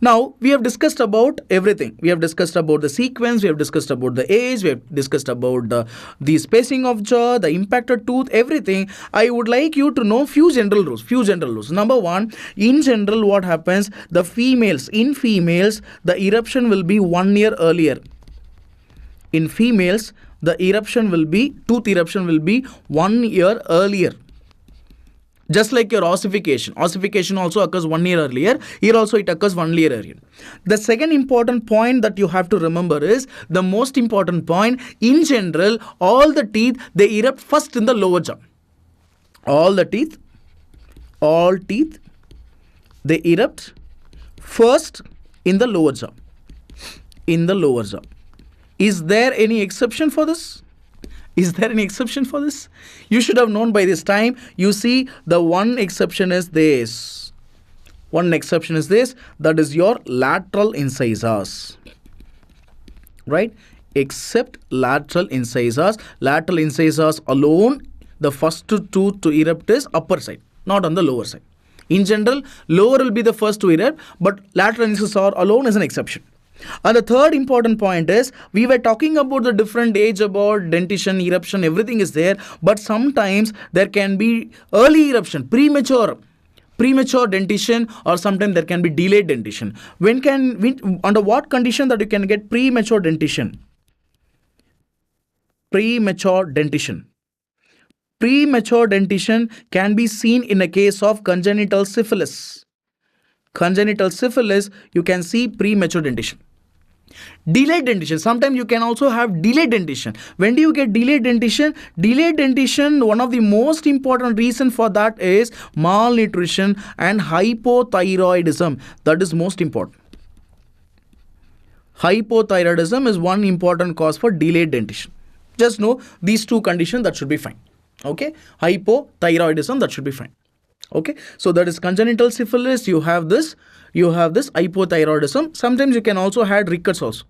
Now, we have discussed about everything. We have discussed about the sequence, we have discussed about the age, we have discussed about the spacing of jaw, the impacted tooth, everything. I would like you to know few general rules. Number 1, in general, what happens? In females, the eruption will be 1 year earlier. In females, the tooth eruption will be 1 year earlier. Just like your ossification. Ossification also occurs 1 year earlier. Here also it occurs 1 year earlier. The second important point that you have to remember is, the most important point, in general, all the teeth, they erupt first in the lower jaw. All teeth, they erupt first in the lower jaw. Is there any exception for this? You should have known by this time. You see, the one exception is this. That is your lateral incisors. Right? Except lateral incisors. Lateral incisors alone, the first tooth to erupt is upper side, not on the lower side. In general, lower will be the first to erupt, but lateral incisor alone is an exception. And the third important point is, we were talking about the different age about dentition, eruption, everything is there, but sometimes there can be early eruption, premature dentition, or sometimes there can be delayed dentition. Under what condition that you can get premature dentition? Premature dentition. Premature dentition can be seen in a case of congenital syphilis. Congenital syphilis, you can see premature dentition. Delayed dentition, sometimes you can also have delayed dentition. When do you get delayed dentition? Delayed dentition, one of the most important reason for that is malnutrition and hypothyroidism. That is most important. Hypothyroidism is one important cause for delayed dentition. Just know these two conditions, that should be fine. Okay, hypothyroidism, that should be fine. Okay, so that is congenital syphilis. You have this hypothyroidism. Sometimes you can also have rickets also,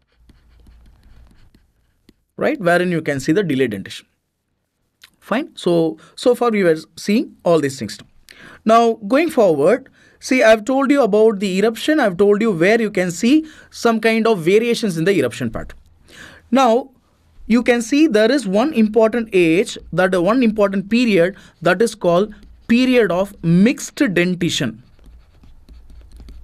right, wherein you can see the delayed dentition. Fine. So far we were seeing all these things. Now going forward, see, I've told you about the eruption. I've told you where you can see some kind of variations in the eruption pattern. Now you can see there is one important age, that one important period, that is called period of mixed dentition.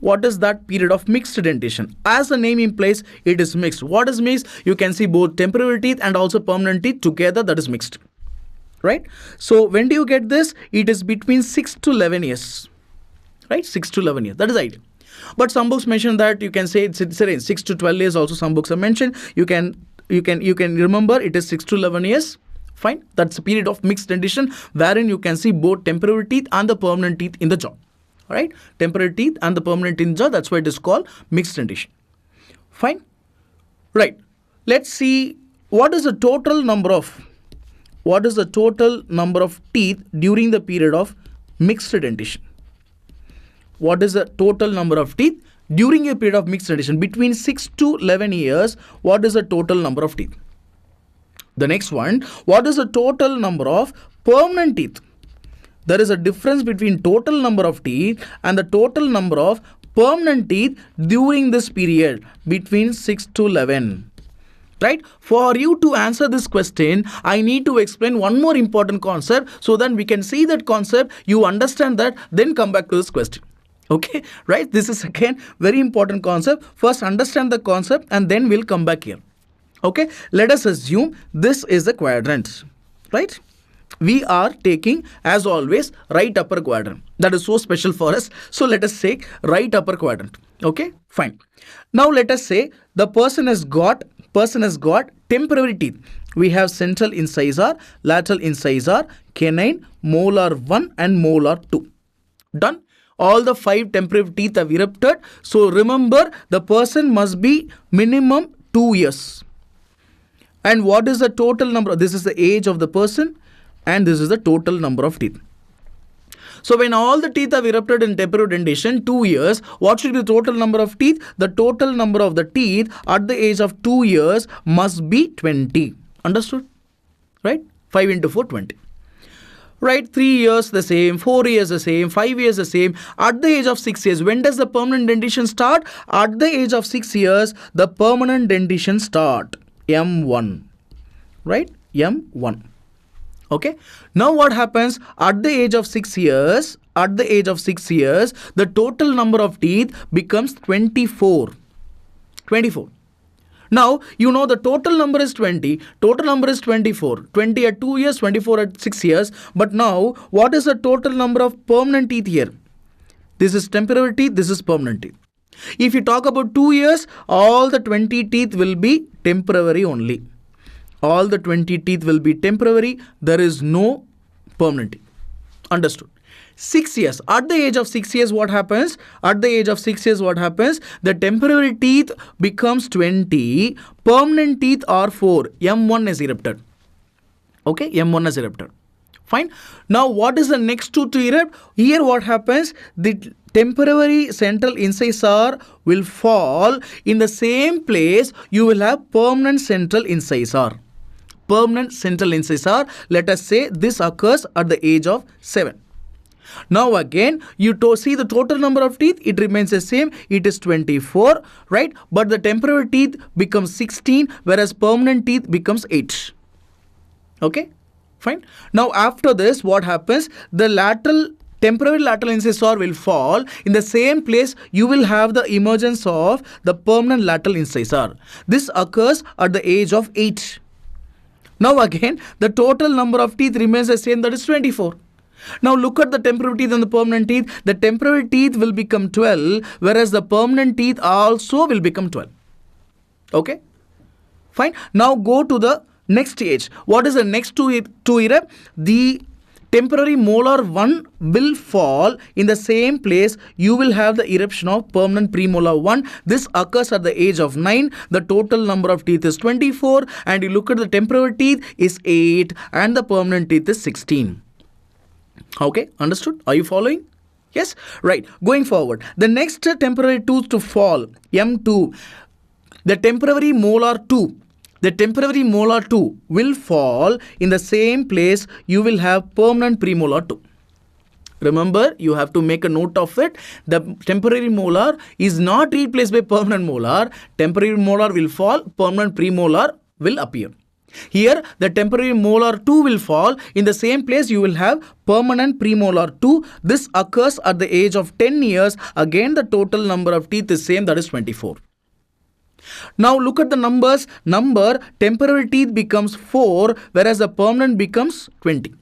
What is that period of mixed dentition? As the name implies, it is mixed. What is mixed? You can see both temporary teeth and also permanent teeth together, that is mixed. Right? So when do you get this? It is between 6 to 11 years. Right? 6 to 11 years. That is ideal. But some books mention that you can say it's in 6 to 12 years also. Some books have mentioned. You can remember it is 6 to 11 years. Fine. That's a period of mixed dentition wherein you can see both temporary teeth and the permanent teeth in the jaw. Alright. Temporary teeth and the permanent teeth in the jaw. That's why it is called mixed dentition. Fine. Right. Let's see what is the total number of teeth during the period of mixed dentition. What is the total number of teeth during a period of mixed dentition? Between 6 to 11 years, what is the total number of teeth? The next one, what is the total number of permanent teeth? There is a difference between total number of teeth and the total number of permanent teeth during this period between 6 to 11. Right? For you to answer this question, I need to explain one more important concept so that we can see that concept, you understand that, then come back to this question. Okay, right? This is again very important concept. First understand the concept and then we'll come back here. Okay, let us assume this is the quadrant, right? We are taking, as always, right upper quadrant. That is so special for us. So let us take right upper quadrant. Okay, fine. Now let us say the person has got temporary teeth. We have central incisor, lateral incisor, canine, molar 1 and molar 2. Done. All the 5 temporary teeth have erupted. So remember, the person must be minimum 2 years. And what is the total number? This is the age of the person and this is the total number of teeth. So when all the teeth have erupted in temporary dentition, 2 years, what should be the total number of teeth? The total number of the teeth at the age of 2 years must be 20. Understood? Right? 5 into 4, 20. Right, 3 years the same, 4 years the same, 5 years the same. At the age of 6 years, when does the permanent dentition start? At the age of 6 years, the permanent dentition start. M1. Right? M1. Okay. Now what happens? At the age of 6 years, the total number of teeth becomes 24. 24. Now, you know the total number is 20, total number is 24, 20 at 2 years, 24 at 6 years. But now, what is the total number of permanent teeth here? This is temporary teeth, this is permanent teeth. If you talk about 2 years, all the 20 teeth will be temporary only. All the 20 teeth will be temporary, there is no permanent teeth. Understood? 6 years. At the age of 6 years, what happens? The temporary teeth becomes 20. Permanent teeth are 4. M1 is erupted. Okay, M1 is erupted. Fine. Now, what is the next two to erupt? Here, what happens? The temporary central incisor will fall. In the same place, you will have permanent central incisor. Permanent central incisor. Let us say this occurs at the age of 7. Now again, you see the total number of teeth, it remains the same, it is 24, right? But the temporary teeth becomes 16, whereas permanent teeth becomes 8. Okay, fine. Now after this, what happens? The temporary lateral incisor will fall. In the same place, you will have the emergence of the permanent lateral incisor. This occurs at the age of 8. Now again, the total number of teeth remains the same, that is 24. Now look at the temporary teeth and the permanent teeth. The temporary teeth will become 12, whereas the permanent teeth also will become 12. Okay, fine. Now go to the next stage. What is the next to erupt? The temporary molar 1 will fall. In the same place, you will have the eruption of permanent premolar 1. This occurs at the age of 9. The total number of teeth is 24. And you look at the temporary teeth is 8 and the permanent teeth is 16. Okay, understood? Are you following? Yes? Right. Going forward. The next temporary tooth to fall, M2, the temporary molar 2. The temporary molar 2 will fall. In the same place, you will have permanent premolar 2. Remember, you have to make a note of it. The temporary molar is not replaced by permanent molar. Temporary molar will fall, permanent premolar will appear. Here, the temporary molar 2 will fall. In the same place, you will have permanent premolar 2. This occurs at the age of 10 years. Again, the total number of teeth is same, that is 24. Now look at the numbers. Temporary teeth becomes 4, whereas the permanent becomes 20.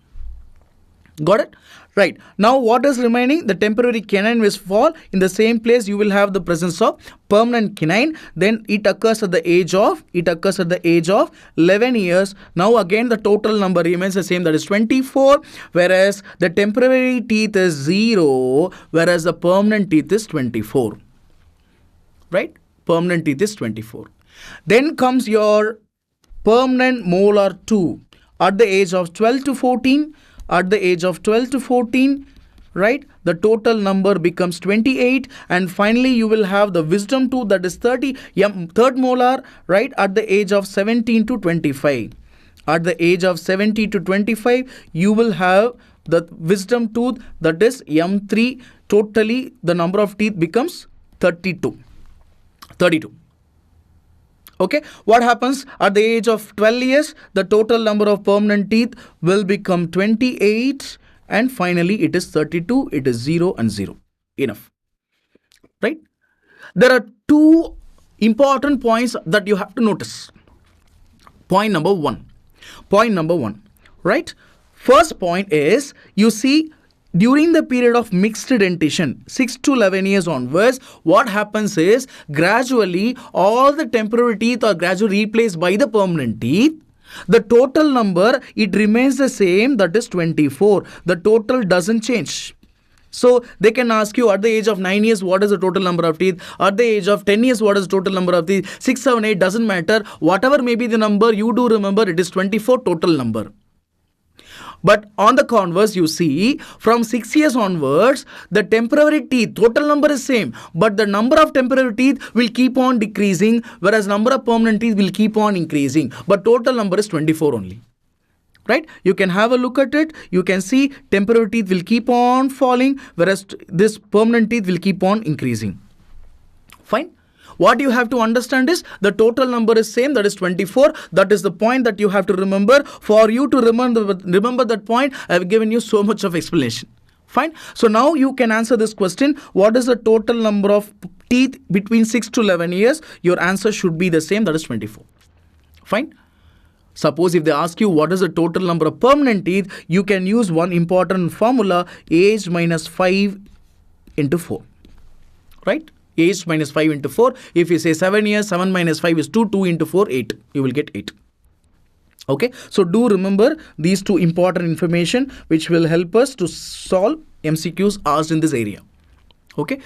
Got it? Right. Now what is remaining? The temporary canine will fall. In the same place, you will have the presence of permanent canine. Then it occurs at the age of 11 years. Now again, the total number remains the same, that is 24, whereas the temporary teeth is 0, whereas the permanent teeth is 24. Right? Permanent teeth is 24. Then comes your permanent molar 2 at the age of 12 to 14. At the age of 12 to 14, right, the total number becomes 28. And finally, you will have the wisdom tooth, that is 30, third molar, right, at the age of 17 to 25. At the age of 17 to 25, you will have the wisdom tooth, that is M3. Totally, the number of teeth becomes 32. Okay, what happens at the age of 12 years? The total number of permanent teeth will become 28, and finally it is 32. It is 0 and 0. Enough. Right? There are two important points that you have to notice. Point number one. Right? First point is, you see, during the period of mixed dentition, 6 to 11 years onwards, what happens is gradually all the temporary teeth are gradually replaced by the permanent teeth. The total number, it remains the same, that is 24. The total doesn't change. So they can ask you at the age of 9 years, what is the total number of teeth? At the age of 10 years, what is the total number of teeth? 6, 7, 8, doesn't matter. Whatever may be the number, you do remember it is 24 total number. But on the converse, you see, from 6 years onwards, the temporary teeth, total number is same, but the number of temporary teeth will keep on decreasing, whereas number of permanent teeth will keep on increasing. But total number is 24 only. Right? You can have a look at it. You can see temporary teeth will keep on falling, whereas this permanent teeth will keep on increasing. Fine? What you have to understand is the total number is same, that is 24. That is the point that you have to remember. For you to remember that point, I have given you so much of explanation. Fine. So now you can answer this question. What is the total number of teeth between 6 to 11 years? Your answer should be the same, that is 24. Fine. Suppose if they ask you what is the total number of permanent teeth, you can use one important formula, age minus 5 into 4. Right? Age minus 5 into 4. If you say 7 years, 7 minus 5 is 2. 2 into 4, 8. You will get 8. Okay. So do remember these two important information which will help us to solve MCQs asked in this area. Okay.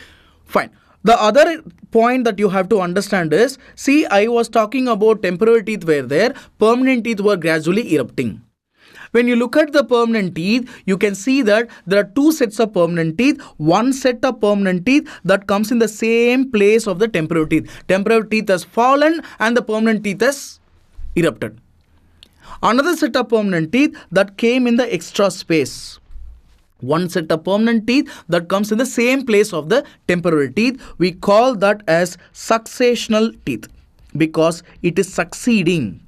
Fine. The other point that you have to understand is, see, I was talking about temporary teeth were there. Permanent teeth were gradually erupting. When you look at the permanent teeth, you can see that there are two sets of permanent teeth. One set of permanent teeth that comes in the same place of the temporary teeth. Temporary teeth has fallen and the permanent teeth has erupted. Another set of permanent teeth that came in the extra space. One set of permanent teeth that comes in the same place of the temporary teeth. We call that as successional teeth because it is succeeding.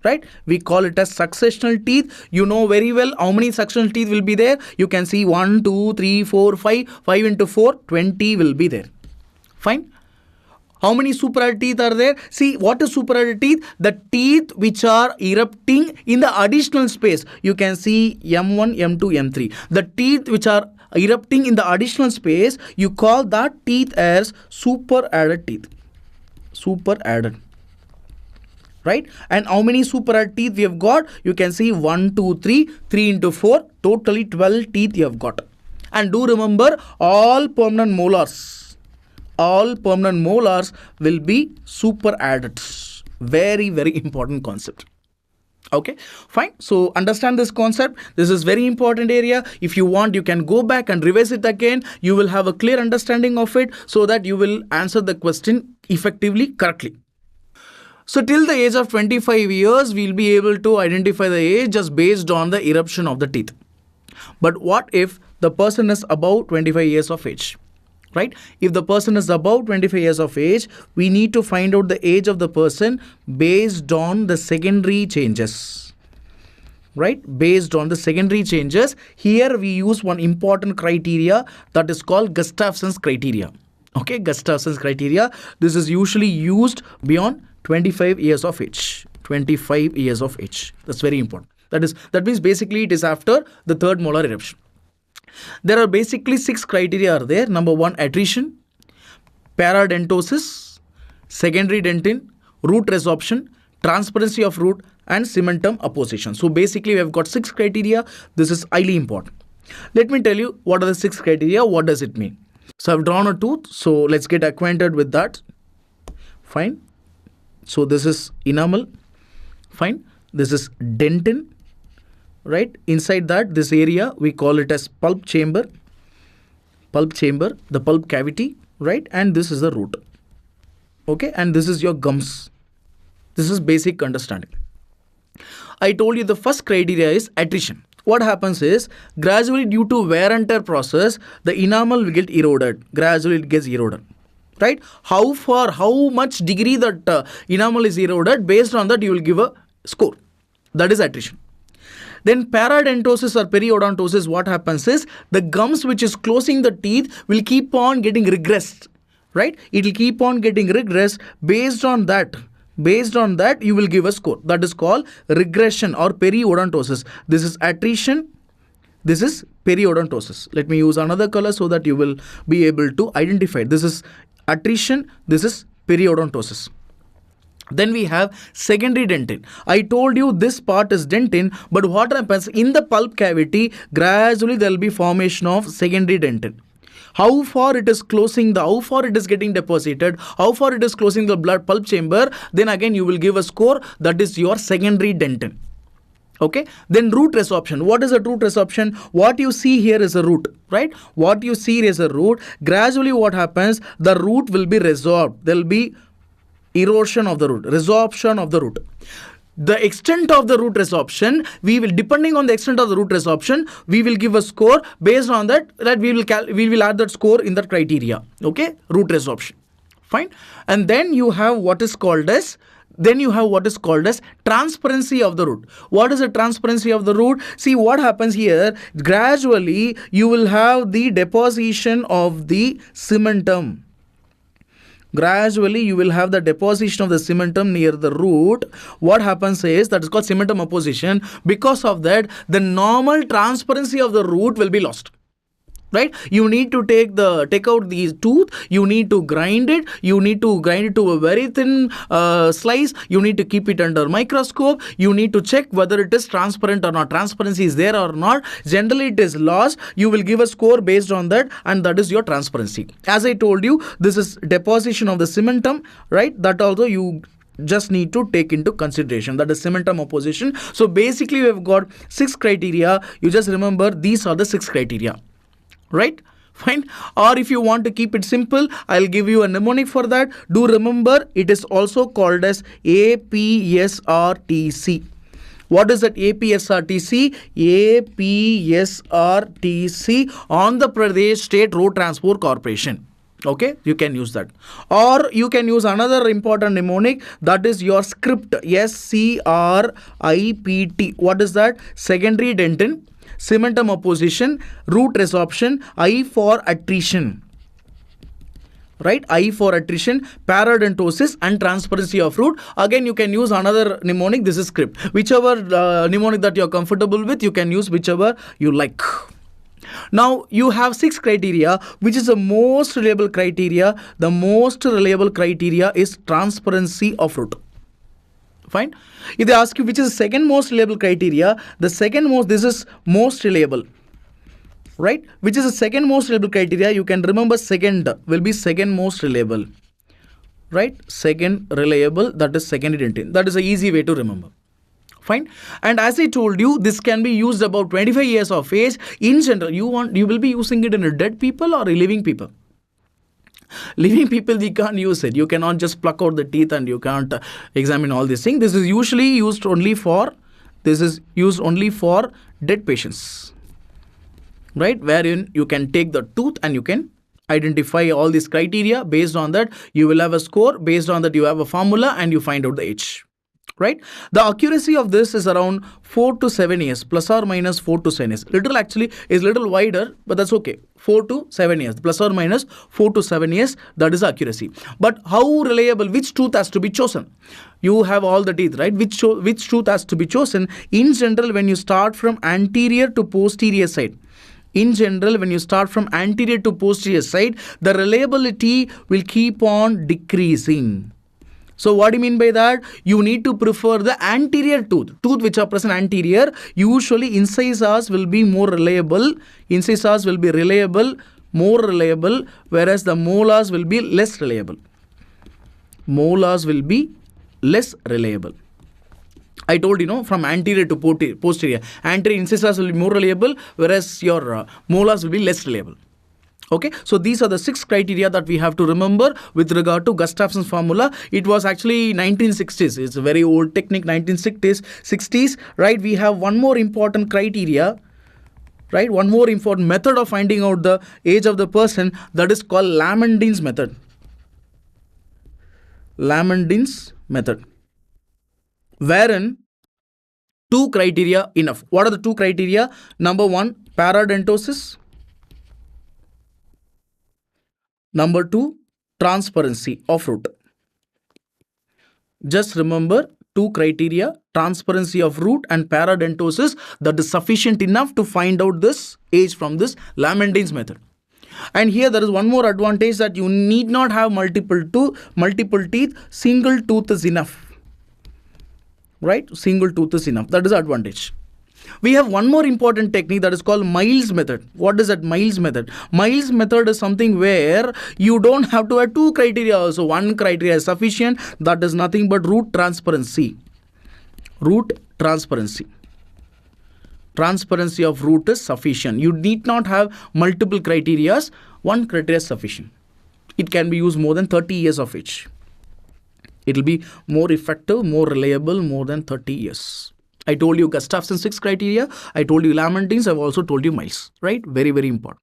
Right? We call it as successional teeth. You know very well how many successional teeth will be there. You can see 1, 2, 3, 4, 5. 5 into 4, 20 will be there. Fine. How many superadded teeth are there? See, what is superadded teeth? The teeth which are erupting in the additional space. You can see M1, M2, M3. The teeth which are erupting in the additional space, you call that teeth as superadded teeth. Superadded. Right? And how many superadded teeth we have got? You can see 1, 2, 3. 3 into 4. Totally 12 teeth you have got. And do remember, all permanent molars will be superadded. Very, very important concept. Okay, fine. So understand this concept. This is very important area. If you want, you can go back and revise it again. You will have a clear understanding of it so that you will answer the question effectively, correctly. So till the age of 25 years, we'll be able to identify the age just based on the eruption of the teeth. But what if the person is above 25 years of age? Right? If the person is above 25 years of age, we need to find out the age of the person based on the secondary changes. Right? Based on the secondary changes. Here we use one important criteria that is called Gustafson's criteria. Okay, Gustafson's criteria. This is usually used beyond 25 years of age. 25 years of age. That's very important. That means basically it is after the third molar eruption. There are basically 6 criteria are there. Number 1, attrition, paradontosis, secondary dentin, root resorption, transparency of root, and cementum apposition. So basically we have got 6 criteria. This is highly important. Let me tell you what are the 6 criteria. What does it mean? So I've drawn a tooth. So let's get acquainted with that. Fine. So this is enamel. Fine. This is dentin. Right? Inside that, this area, we call it as pulp chamber. Pulp chamber, the pulp cavity. Right? And this is the root. Okay? And this is your gums. This is basic understanding. I told you the first criteria is attrition. What happens is, gradually due to wear and tear process, the enamel will get eroded. Gradually it gets eroded. Right? How far, how much degree that enamel is eroded, based on that you will give a score. That is attrition. Then paradontosis or periodontosis, what happens is, the gums which is closing the teeth will keep on getting regressed. Right? It will keep on getting regressed. Based on that, you will give a score. That is called regression or periodontosis. This is attrition. This is periodontosis. Let me use another color so that you will be able to identify. This is attrition. This is periodontosis. Then we have secondary dentin. I told you this part is dentin, but what happens in the pulp cavity, gradually there will be formation of secondary dentin. How far it is closing how far it is getting deposited, how far it is closing the blood pulp chamber, then again you will give a score, that is your secondary dentin. Okay, then root resorption. What is a root resorption? What you see here is a root, right? What you see is a root. Gradually what happens, the root will be resorbed. There will be erosion of the root, resorption of the root. The extent of the root resorption, we will, depending on the extent of the root resorption, we will give a score. Based on that we will add that score in that criteria. Okay, root resorption. Fine. And then you have what is called as transparency of the root. What is the transparency of the root? See what happens here, gradually you will have the deposition of the cementum. Gradually you will have the deposition of the cementum near the root. What happens is, that is called cementum apposition. Because of that, the normal transparency of the root will be lost. Right? You need to take out these tooth, you need to grind it, to a very thin slice, you need to keep it under microscope, you need to check whether it is transparent or not, transparency is there or not. Generally it is lost. You will give a score based on that, and that is your transparency. As I told you, this is deposition of the cementum, right? That also you just need to take into consideration, that is cementum apposition. So basically we have got 6 criteria. You just remember these are the 6 criteria. Right? Fine. Or if you want to keep it simple, I'll give you a mnemonic for that. Do remember, it is also called as APSRTC. What is that? APSRTC? APSRTC, Andhra Pradesh State Road Transport Corporation. Okay, you can use that. Or you can use another important mnemonic, that is your script. SCRIPT. What is that? Secondary dentin, cementum opposition, root resorption, I for attrition. Right, I for attrition, parodontosis, and transparency of root. Again, you can use another mnemonic. This is script. Whichever mnemonic that you're comfortable with, you can use whichever you like. Now you have 6 criteria. Which is the most reliable criteria? The most reliable criteria is transparency of root. Fine. If they ask you which is the second most reliable criteria, the second most, this is most reliable. Right, which is the second most reliable criteria? You can remember second will be second most reliable. Right, second reliable, that is secondary dentin. That is an easy way to remember. Fine. And as I told you, this can be used about 25 years of age. In general, you will be using it in a dead people or a living people. Living people, you can't use it. You cannot just pluck out the teeth and you can't examine all these things. This is usually used only for dead patients. Right, wherein you can take the tooth and you can identify all these criteria. Based on that, you will have a score. Based on that, you have a formula and you find out the age. Right, the accuracy of this is around 4 to 7 years, plus or minus 4 to 7 years. Little actually is little wider, but that's okay. 4 to 7 years, plus or minus 4 to 7 years, that is accuracy. But how reliable, which tooth has to be chosen? You have all the teeth, right? Which tooth has to be chosen? In general, when you start from anterior to posterior side, in general, when you start from anterior to posterior side, the reliability will keep on decreasing. So what do you mean by that? You need to prefer the anterior tooth which are present anterior. Usually incisors will be more reliable. Incisors will be more reliable, whereas the molars will be less reliable. Molars will be less reliable. I told you, from anterior to posterior. Anterior incisors will be more reliable, whereas your molars will be less reliable. Okay, so these are the 6 criteria that we have to remember with regard to Gustafson's formula. It was actually 1960s. It's a very old technique, 1960s. Right, we have one more important criteria. Right, one more important method of finding out the age of the person, that is called Lamandin's method. Lamandin's method. Wherein 2 criteria enough. What are the 2 criteria? Number 1, parodontosis. Number 2, transparency of root. Just remember 2 criteria, transparency of root and parodontosis, that is sufficient enough to find out this age from this Lamandin's method. And here there is one more advantage, that you need not have multiple teeth. Single tooth is enough. Right, single tooth is enough. That is the advantage. We have one more important technique, that is called Miles method. What is that Miles method? Miles method is something where you don't have to have 2 criteria also. 1 criteria is sufficient. That is nothing but root transparency. Root transparency. Transparency of root is sufficient. You need not have multiple criteria. 1 criteria is sufficient. It can be used more than 30 years of age. It will be more effective, more reliable, more than 30 years. I told you Gustafson's 6 criteria. I told you Lamandin's. I've also told you Miles. Right? Very, very important.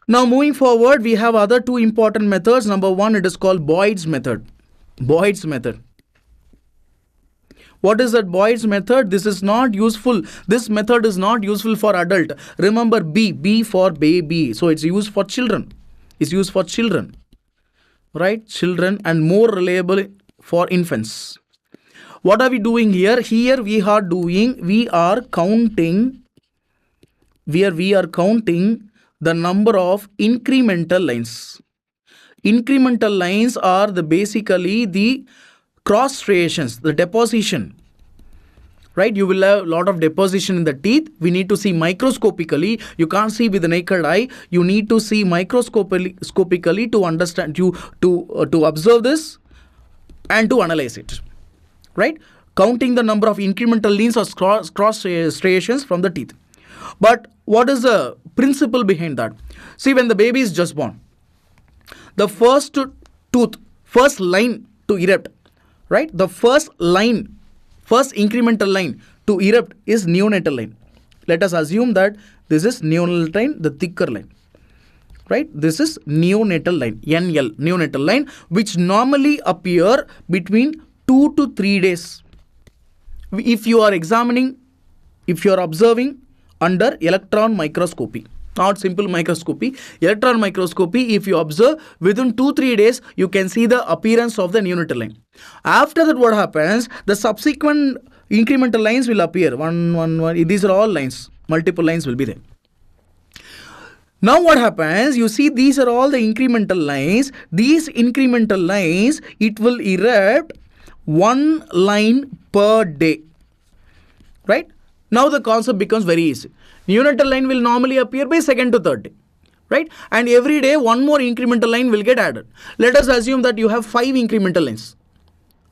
Now moving forward, we have other 2 important methods. Number 1, it is called Boyd's method. Boyd's method. What is that Boyd's method? This is not useful. This method is not useful for adult. Remember B for baby. So it's used for children. It's used for children. Right? Children, and more reliable for infants. What are we doing here? Here we are counting the number of incremental lines. Incremental lines are basically the cross striations, the deposition. Right, you will have a lot of deposition in the teeth. We need to see microscopically. You can't see with the naked eye. You need to see microscopically to understand, to observe this and to analyze it. Right, counting the number of incremental lines or cross striations from the teeth. But what is the principle behind that? See, when the baby is just born, the first line to erupt, right? The first incremental line to erupt is neonatal line. Let us assume that this is neonatal line, the thicker line. Right? This is neonatal line, NL, neonatal line, which normally appear between 2 to 3 days. If you are examining, if you are observing under electron microscopy, not simple microscopy, electron microscopy, if you observe within 2-3 days, you can see the appearance of the neonatal line. After that, what happens? The subsequent incremental lines will appear. One. These are all lines. Multiple lines will be there. Now what happens? You see, these are all the incremental lines. These incremental lines, it will erupt 1 line per day. Right? Now the concept becomes very easy. Neonatal line will normally appear by 2nd to 3rd day. Right? And every day one more incremental line will get added. Let us assume that you have 5 incremental lines.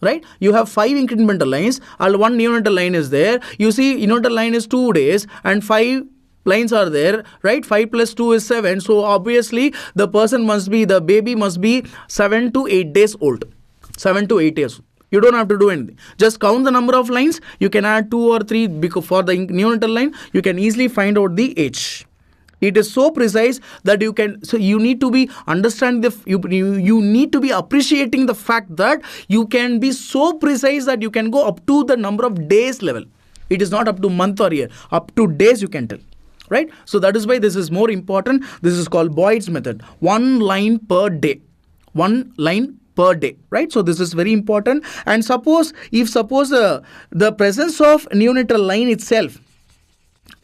Right? You have 5 incremental lines and 1 neonatal line is there. You see, neonatal line is 2 days and 5 lines are there, right? 5 plus 2 is 7. So obviously the baby must be 7 to 8 days old. 7 to 8 years. You don't have to do anything. Just count the number of lines. You can add 2 or 3 because for the neonatal line, you can easily find out the age. It is so precise that you can, so you need to be understanding you need to be appreciating the fact that you can be so precise that you can go up to the number of days level. It is not up to month or year, up to days you can tell. Right? So that is why this is more important. This is called Boyd's method. 1 line per day. 1 line per day. Right? So this is very important. And suppose the presence of neonatal line itself,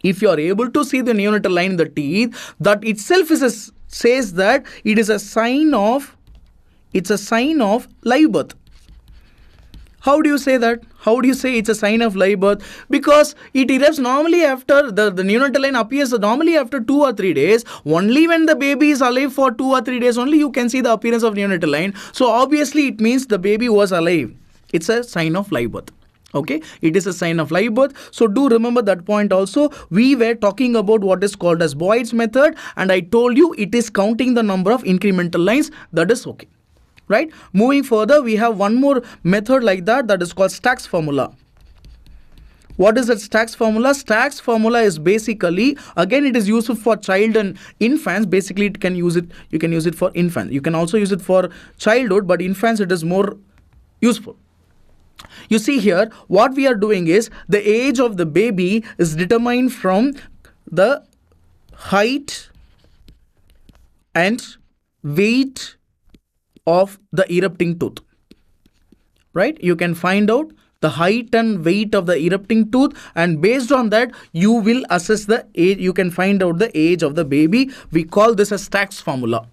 if you are able to see the neonatal line in the teeth, that itself says that it is a sign of live birth. How do you say that? How do you say it's a sign of live birth? Because it erupts normally after the neonatal line appears normally after 2 or 3 days. Only when the baby is alive for 2 or 3 days only you can see the appearance of neonatal line. So obviously it means the baby was alive. It's a sign of live birth. Okay, it is a sign of live birth. So do remember that point also. We were talking about what is called as Boyd's method, and I told you it is counting the number of incremental lines. That is okay. Right? Moving further, we have one more method like that is called Stack's formula. What is that Stack's formula? Stack's formula is basically, again, it is useful for child and infants. Basically, you can use it for infants. You can also use it for childhood, but infants it is more useful. You see here, what we are doing is the age of the baby is determined from the height and weight of the erupting tooth. Right? You can find out the height and weight of the erupting tooth, and based on that you will assess the age. You can find out the age of the baby. We call this as Stack's formula.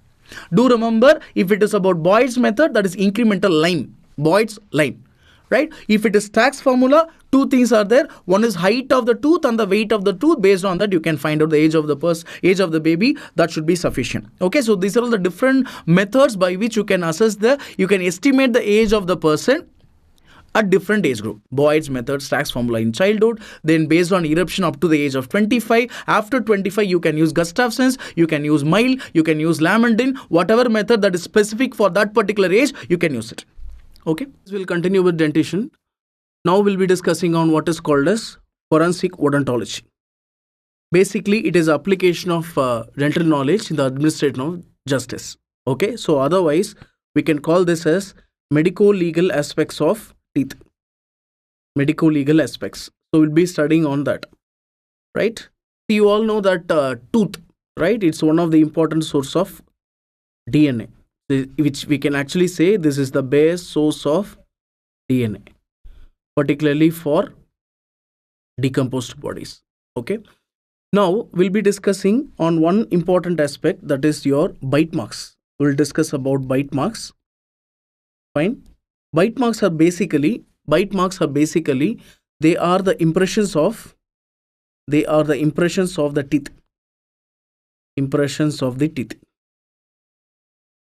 Do remember, if it is about Boyd's method, that is incremental line, Boyd's line. Right? If it is Stack's formula, 2 things are there. One is height of the tooth and the weight of the tooth. Based on that, you can find out the age of the baby. That should be sufficient. Okay, so these are all the different methods by which you can you can estimate the age of the person at different age group. Boyd's method, Stack's formula in childhood, then based on eruption up to the age of 25. After 25, you can use Gustafson's, you can use Mile, you can use Lamandin, whatever method that is specific for that particular age, you can use it. Okay, we'll continue with dentition. Now we'll be discussing on what is called as forensic odontology. Basically, it is application of dental knowledge in the administration of justice. Okay, so otherwise, we can call this as medico-legal aspects of teeth. Medico-legal aspects. So we'll be studying on that. Right? You all know that tooth, right? It's one of the important source of DNA, which we can actually say this is the base source of DNA, particularly for decomposed bodies. Okay. Now we'll be discussing on one important aspect, that is your bite marks. We'll discuss about bite marks. Fine. Bite marks are basically they are the impressions of the teeth. Impressions of the teeth.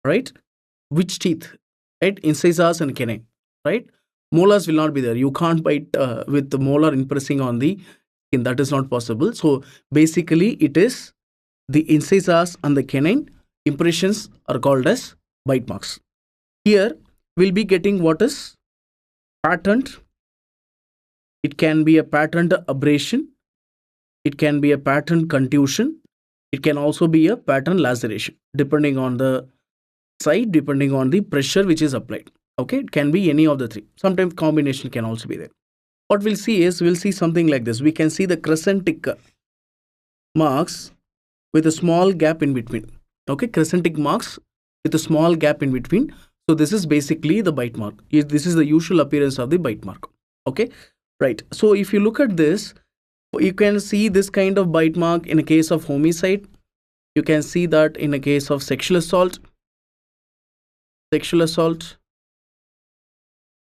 Right? Which teeth? Right? Incisors and canine. Right? Molars will not be there. You can't bite with the molar impressing on the skin. That is not possible. So basically it is the incisors and the canine impressions are called as bite marks. Here we'll be getting what is patent It can be a patterned abrasion. It can be a patterned contusion. It can also be a pattern laceration, depending on the site, depending on the pressure which is applied. Okay, it can be any of the three. Sometimes combination can also be there. What we'll see is, we'll see something like this. We can see the crescentic marks with a small gap in between. Okay, crescentic marks with a small gap in between. So this is basically the bite mark. This is the usual appearance of the bite mark. Okay, right. So if you look at this, you can see this kind of bite mark in a case of homicide. You can see that in a case of sexual assault.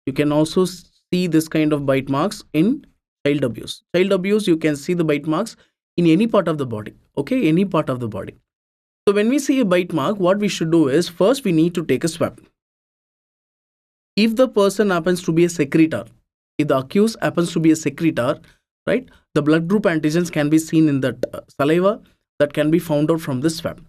You can also see this kind of bite marks in child abuse. Child abuse, you can see the bite marks in any part of the body. Okay, any part of the body. So when we see a bite mark, what we should do is, first we need to take a swab. If the person happens to be a secretor, if the accused happens to be a secretor, right, the blood group antigens can be seen in that saliva that can be found out from this swab.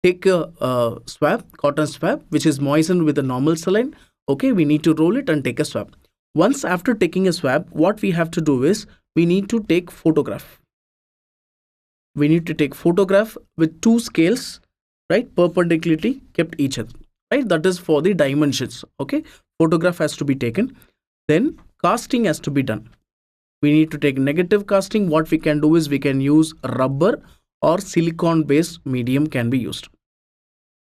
Take a swab, cotton swab, which is moistened with a normal saline. Okay, we need to roll it and take a swab. Once after taking a swab, what we have to do is, we need to take photograph. We need to take photograph with two scales, right, perpendicularly kept each other, right? That is for the dimensions. Okay, photograph has to be taken. Then casting has to be done. We need to take negative casting. What we can do is, we can use rubber or silicone based medium can be used,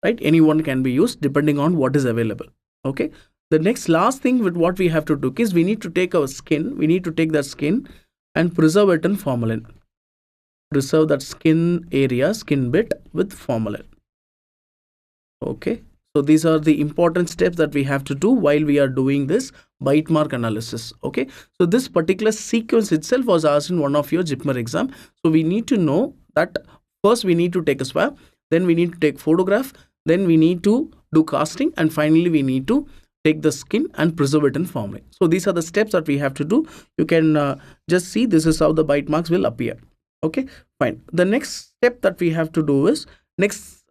right? Any one can be used depending on what is available. Okay, the next last thing with what we have to do is, we need to take our skin. We need to take that skin and preserve it in formalin. Preserve that skin area, skin bit with formalin. Okay, so these are the important steps that we have to do while we are doing this bite mark analysis. Okay, so this particular sequence itself was asked in one of your JIPMER exam. So we need to know that first we need to take a swab, then we need to take photograph, then we need to do casting, and finally we need to take the skin and preserve it in formalin. So these are the steps that we have to do. You can just see this is how the bite marks will appear. Okay, fine. The next step that we have to do is, next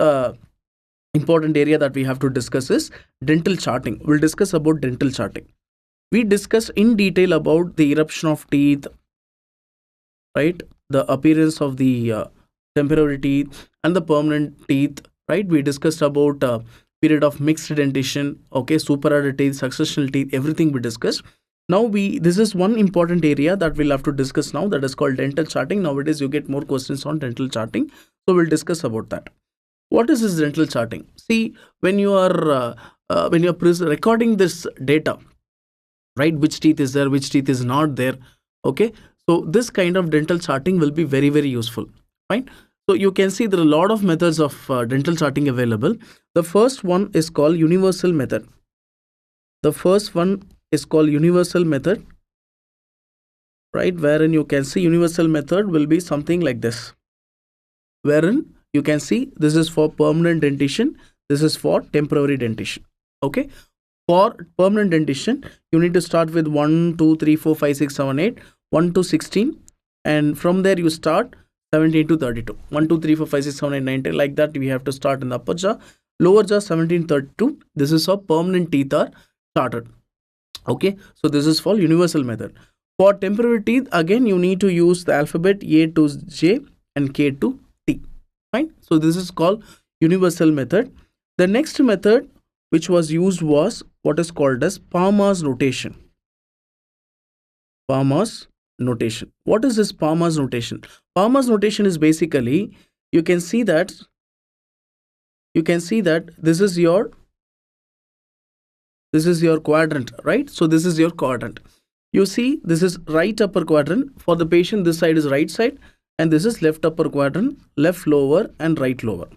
important area that we have to discuss is dental charting. We'll discuss about dental charting. We discussed in detail about the eruption of teeth, right? The appearance of the temporary teeth and the permanent teeth, right? We discussed about period of mixed dentition, okay, superadded teeth, successional teeth, everything we discussed. Now this is one important area that we'll have to discuss now, that is called dental charting. Nowadays you get more questions on dental charting, so we'll discuss about that. What is this dental charting? See, when you are recording this data, right, which teeth is there, which teeth is not there, okay, so this kind of dental charting will be very, very useful. Fine. So you can see there are a lot of methods of dental charting available. The first one is called universal method. The first one is called universal method, right, wherein you can see universal method will be something like this, wherein you can see this is for permanent dentition, this is for temporary dentition. Okay, for permanent dentition you need to start with 1 2 3 4 5 6 7 8 1 to 16, and from there you start 17 to 32, 1 2 3 4 5 6 7 8 9 10, like that we have to start in the upper jaw, lower jaw 17 32. This is how permanent teeth are started. Okay, so this is for universal method. For temporary teeth, again you need to use the alphabet A to J and K to T. Fine. So this is called universal method. The next method which was used was what is called as Palmer's notation. Palmer's notation. What is this Palmer's notation? Palmer's notation is basically, you can see that this is your quadrant, right? So this is your quadrant. You see, this is right upper quadrant. For the patient, this side is right side, and this is left upper quadrant, left lower and right lower.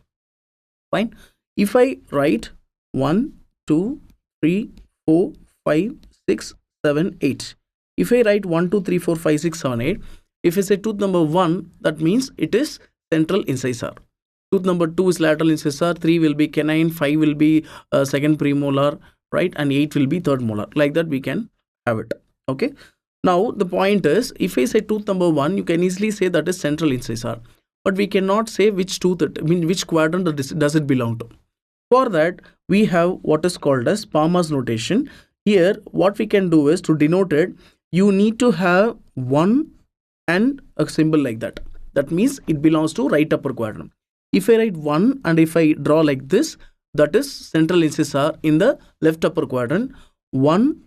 Fine. If I write 1 2 3 4 5 6 7 8, if I write 1 2 3 4 5 6 7 8, if I say tooth number 1, that means it is central incisor. Tooth number 2 is lateral incisor, 3 will be canine, 5 will be second premolar, right, and 8 will be third molar. Like that we can have it. Okay, now the point is, if I say tooth number 1, you can easily say that is central incisor, but we cannot say which tooth which quadrant does it belong to. For that we have what is called as Palmer's notation. Here what we can do is, to denote it, you need to have 1 and a symbol like that. That means it belongs to right upper quadrant. If I write 1 and if I draw like this, that is central indices are in the left upper quadrant. 1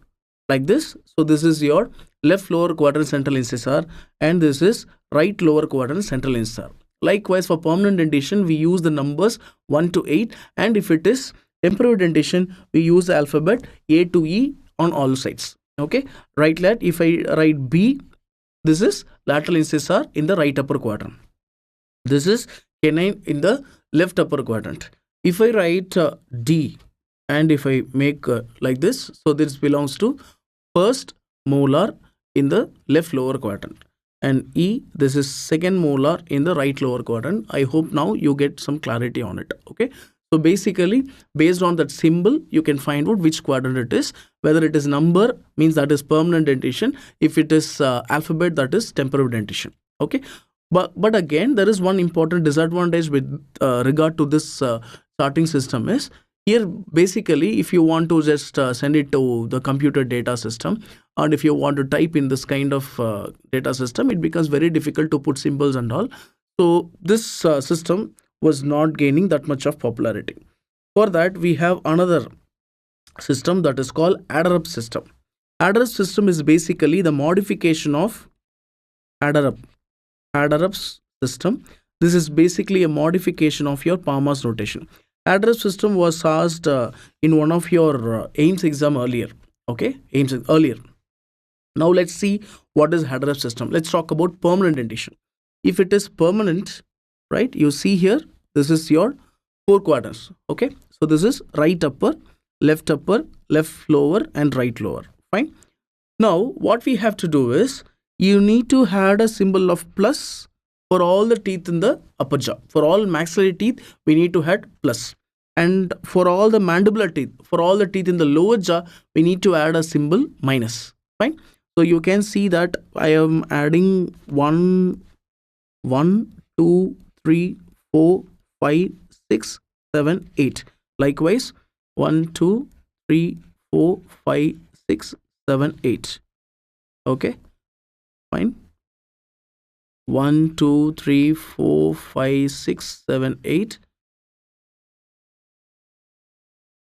like this, so this is your left lower quadrant central indices are, and this is right lower quadrant central indices are. Likewise, for permanent dentation, we use the numbers 1 to 8, and if it is temporary dentation, we use the alphabet A to E on all sides. Okay, right lat, if I write B, this is lateral indices are in the right upper quadrant. This is canine in the left upper quadrant. If I write D and if I make like this, so this belongs to first molar in the left lower quadrant, and E, this is second molar in the right lower quadrant. I hope now you get some clarity on it. Okay, so basically based on that symbol you can find out which quadrant it is. Whether it is number means that is permanent dentation, if it is alphabet, that is temporary dentation. Okay, but again there is one important disadvantage with regard to this sorting system is, here basically if you want to just send it to the computer data system, and if you want to type in this kind of data system, it becomes very difficult to put symbols and all. So this system was not gaining that much of popularity. For that we have another system that is called adder up system. Adder up system is basically the modification of adder up system. This is basically a modification of your Palma's notation. Adder up system was asked in one of your AIIMS exam earlier. Okay, AIIMS earlier. Now let's see what is adder up system. Let's talk about permanent dentation. If it is permanent, right, you see here, this is your 4 quadrants. Okay, so this is right upper, left lower, and right lower. Fine. Now what we have to do is, you need to add a symbol of plus for all the teeth in the upper jaw. For all maxillary teeth, we need to add plus. And for all the mandibular teeth, for all the teeth in the lower jaw, we need to add a symbol minus. Fine. So you can see that I am adding 1, 2, 3, 4, 5, 6, 7, 8. Likewise, 1, 2, 3, 4, 5, 6, 7, 8. Okay. Fine. 1, 2, 3, 4, 5, 6, 7, 8.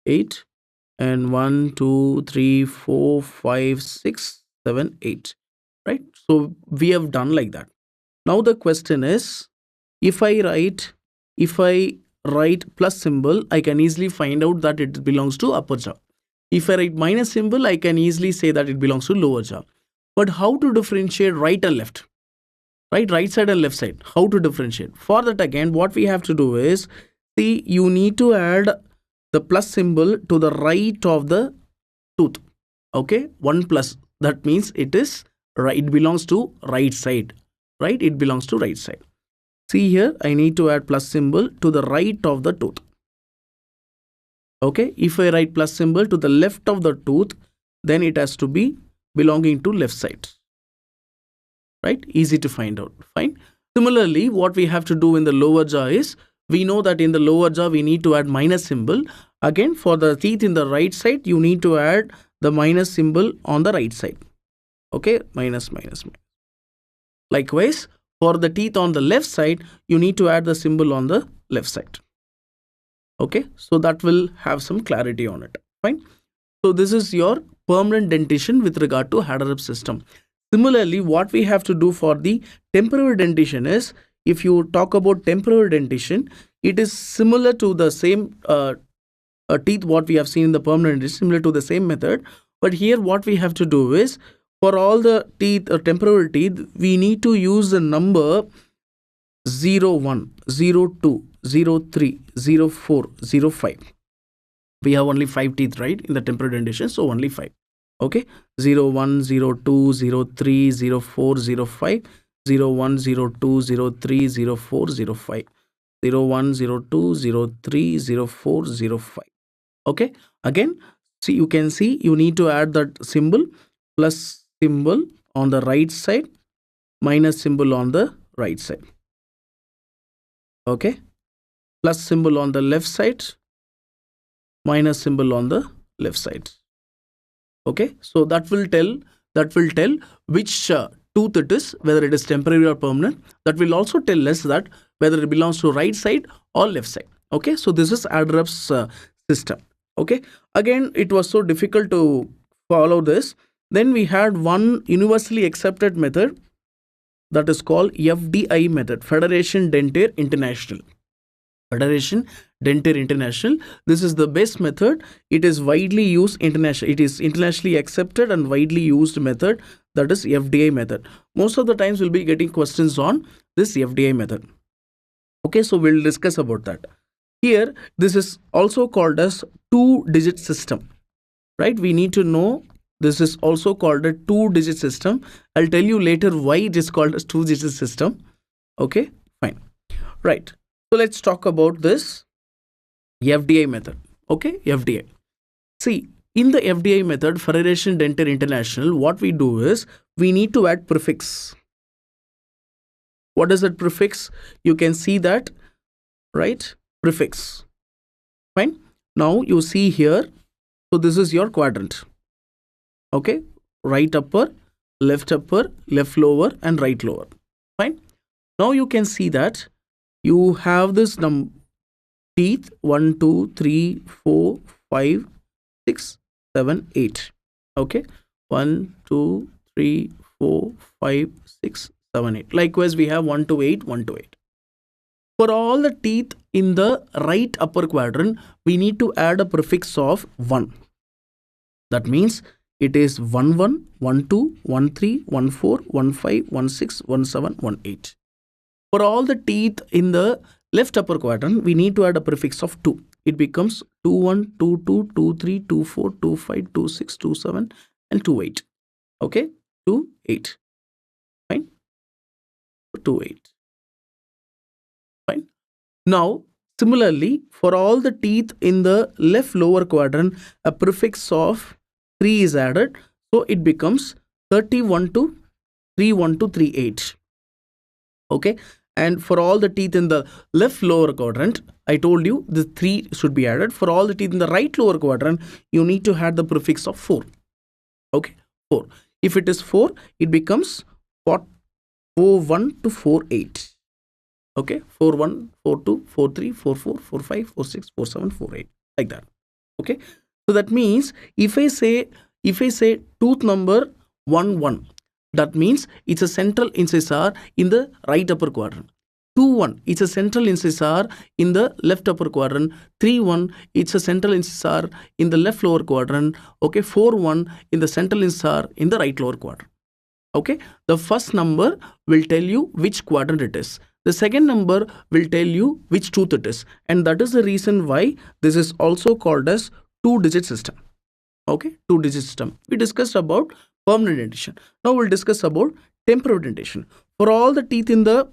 8 and 1, 2, 3, 4, 5, 6, 7, 8. Right. So we have done like that. Now the question is, if I write plus symbol, I can easily find out that it belongs to upper jaw. If I write minus symbol, I can easily say that it belongs to lower jaw. But how to differentiate right and left? Right side and left side. How to differentiate? For that, again, what we have to do is, see, you need to add the plus symbol to the right of the tooth. Okay, 1 plus. That means it is right. It belongs to right side. Right? It belongs to right side. See here, I need to add plus symbol to the right of the tooth. Okay, if I write plus symbol to the left of the tooth, then it has to be belonging to left side. Right? Easy to find out. Fine. Similarly, what we have to do in the lower jaw is, we know that in the lower jaw we need to add minus symbol. Again, for the teeth in the right side, you need to add the minus symbol on the right side. Okay, minus. Likewise, for the teeth on the left side, you need to add the symbol on the left side. Okay, so that will have some clarity on it. Fine. So this is your permanent dentition with regard to adder up system. Similarly, what we have to do for the temporary dentition is, if you talk about temporary dentition, it is similar to the same teeth what we have seen in the permanent dentition, similar to the same method. But here what we have to do is, for all the teeth or temporary teeth, we need to use the number 0, 1, 0, 2, 0, 3, 0, 4, 0, 5. We have only 5 teeth, right, in the temporary dentition, so only 5. Okay, 0, 1, 0, 2, 0, 3, 0, 4, 0, 5, 0, 1, 0, 2, 0, 3, 0, 4, 0, 5, 0, 1, 0, 2, 0, 3, 0, 4, 0, 5. Okay, again, see, you can see you need to add that symbol, plus symbol on the right side, minus symbol on the right side. Okay, plus symbol on the left side, minus symbol on the left side. Okay, so that will tell that will tell which tooth it is, whether it is temporary or permanent. That will also tell us that whether it belongs to right side or left side. Okay, so this is Adderup's system. Okay, again it was so difficult to follow this. Then we had one universally accepted method, that is called FDI method, Federation Dentaire International. Federation Dentaire International. This is the best method. It is widely used international. It is internationally accepted and widely used method, that is FDI method. Most of the times we'll be getting questions on this FDI method. Okay, so we'll discuss about that. Here, this is also called as two-digit system, right? We need to know this is also called a two-digit system. I'll tell you later why it is called as two-digit system. Okay, fine. Right. So let's talk about this FDI method. Okay, FDI. See, in the FDI method, Federation Dentaire International, what we do is we need to add prefix. What is that prefix? You can see that, right? Prefix. Fine. Now you see here, so this is your quadrant. Okay, right upper, left lower, and right lower. Fine. Now you can see that you have this teeth 1, 2, 3, 4, 5, 6, 7, 8. Okay, 1, 2, 3, 4, 5, 6, 7, 8. Likewise, we have 1 to 8, 1 to 8. For all the teeth in the right upper quadrant, we need to add a prefix of 1. That means it is 1, 1, 1, 2, 1, 3, 1, 4, 1, 5, 1, 6, 1, 7, 1, 8. For all the teeth in the left upper quadrant, we need to add a prefix of 2. It becomes 2, 1, 2, 2, 2, 3, 2, 4, 2, 5, 2, 6, 2, 7, and 2, 8. Okay, 2, 8. Fine. 2, 8. Fine. Now, similarly, for all the teeth in the left lower quadrant, a prefix of 3 is added. So it becomes 31 to 31 to 38. Okay. And for all the teeth in the left lower quadrant, I told you the 3 should be added. For all the teeth in the right lower quadrant, you need to add the prefix of 4. Okay, 4. If it is 4, it becomes 4, 1 to 4, 8. Okay, 4, 1, 4, 2, 4, 3, 4, 4, 4, 5, 4, 6, 4, 7, 4, 8. Like that. Okay. So that means if I say tooth number 1, 1, that means it's a central incisor in the right upper quadrant. 2, 1, it's a central incisor in the left upper quadrant. 3, 1, it's a central incisor in the left lower quadrant. Okay, 4, 1 in the central incisor in the right lower quadrant. Okay, the first number will tell you which quadrant it is. The second number will tell you which tooth it is. And that is the reason why this is also called as two-digit system. Okay, two-digit system. We discussed about permanent dentition. Now we'll discuss about temporary dentition. For all the teeth in the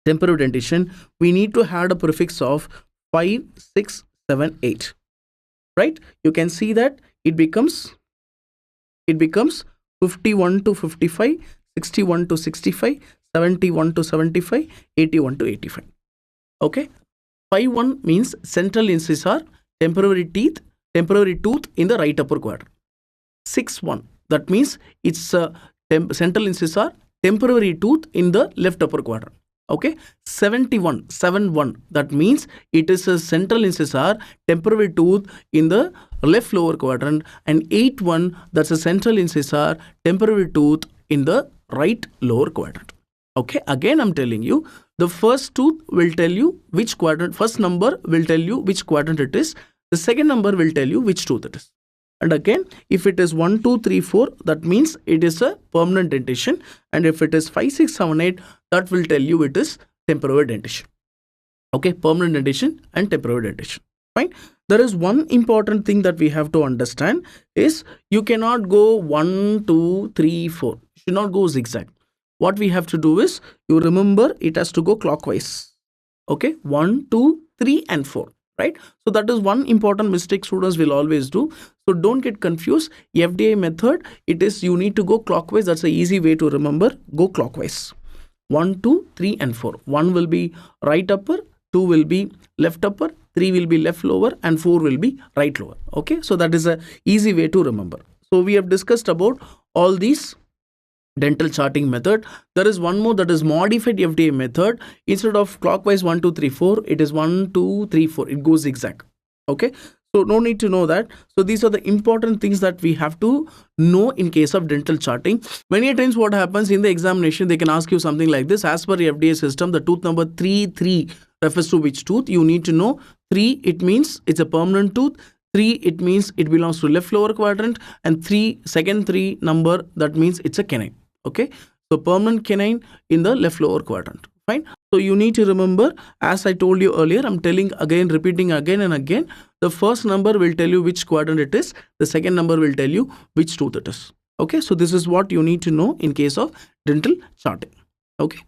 temporary dentition, we need to add a prefix of 5, 6, 7, 8. Right? You can see that it becomes 51 to 55, 61 to 65, 71 to 75, 81 to 85. Okay? 5, 1 means central incisor, temporary tooth in the right upper quadrant. 6, 1, that means it's a central incisor, temporary tooth in the left upper quadrant. Okay, 71, 7, 1, that means it is a central incisor, temporary tooth in the left lower quadrant, and 8, 1, that's a central incisor, temporary tooth in the right lower quadrant. Okay, again I'm telling you, the first tooth will tell you which quadrant, first number will tell you which quadrant it is, the second number will tell you which tooth it is. And again, if it is 1, 2, 3, 4, that means it is a permanent dentition. And if it is 5, 6, 7, 8, that will tell you it is temporary dentition. Okay, permanent dentition and temporary dentition. Fine. There is one important thing that we have to understand is you cannot go 1, 2, 3, 4. You should not go zigzag. What we have to do is, you remember it has to go clockwise. Okay, 1, 2, 3 and 4. Right? So that is one important mistake students will always do. So don't get confused. FDI method, it is you need to go clockwise. That's an easy way to remember. Go clockwise. 1, 2, 3 and 4. 1 will be right upper, 2 will be left upper, 3 will be left lower, and 4 will be right lower. Okay, so that is an easy way to remember. So we have discussed about all these dental charting method. There is one more, that is modified FDA method. Instead of clockwise 1 2 3 4, it is 1 2 3 4, it goes zigzag. Okay, so no need to know that. So these are the important things that we have to know in case of dental charting. Many times what happens in the examination, they can ask you something like this: as per FDA system, the tooth number 3 refers to which tooth? You need to know. 3, it means it's a permanent tooth. 3, it means it belongs to left lower quadrant. And second 3 number, that means it's a canine. Okay, so permanent canine in the left lower quadrant. Fine. So you need to remember, as I told you earlier, I'm telling again, repeating again and again, the first number will tell you which quadrant it is, the second number will tell you which tooth it is. Okay, so this is what you need to know in case of dental charting. Okay.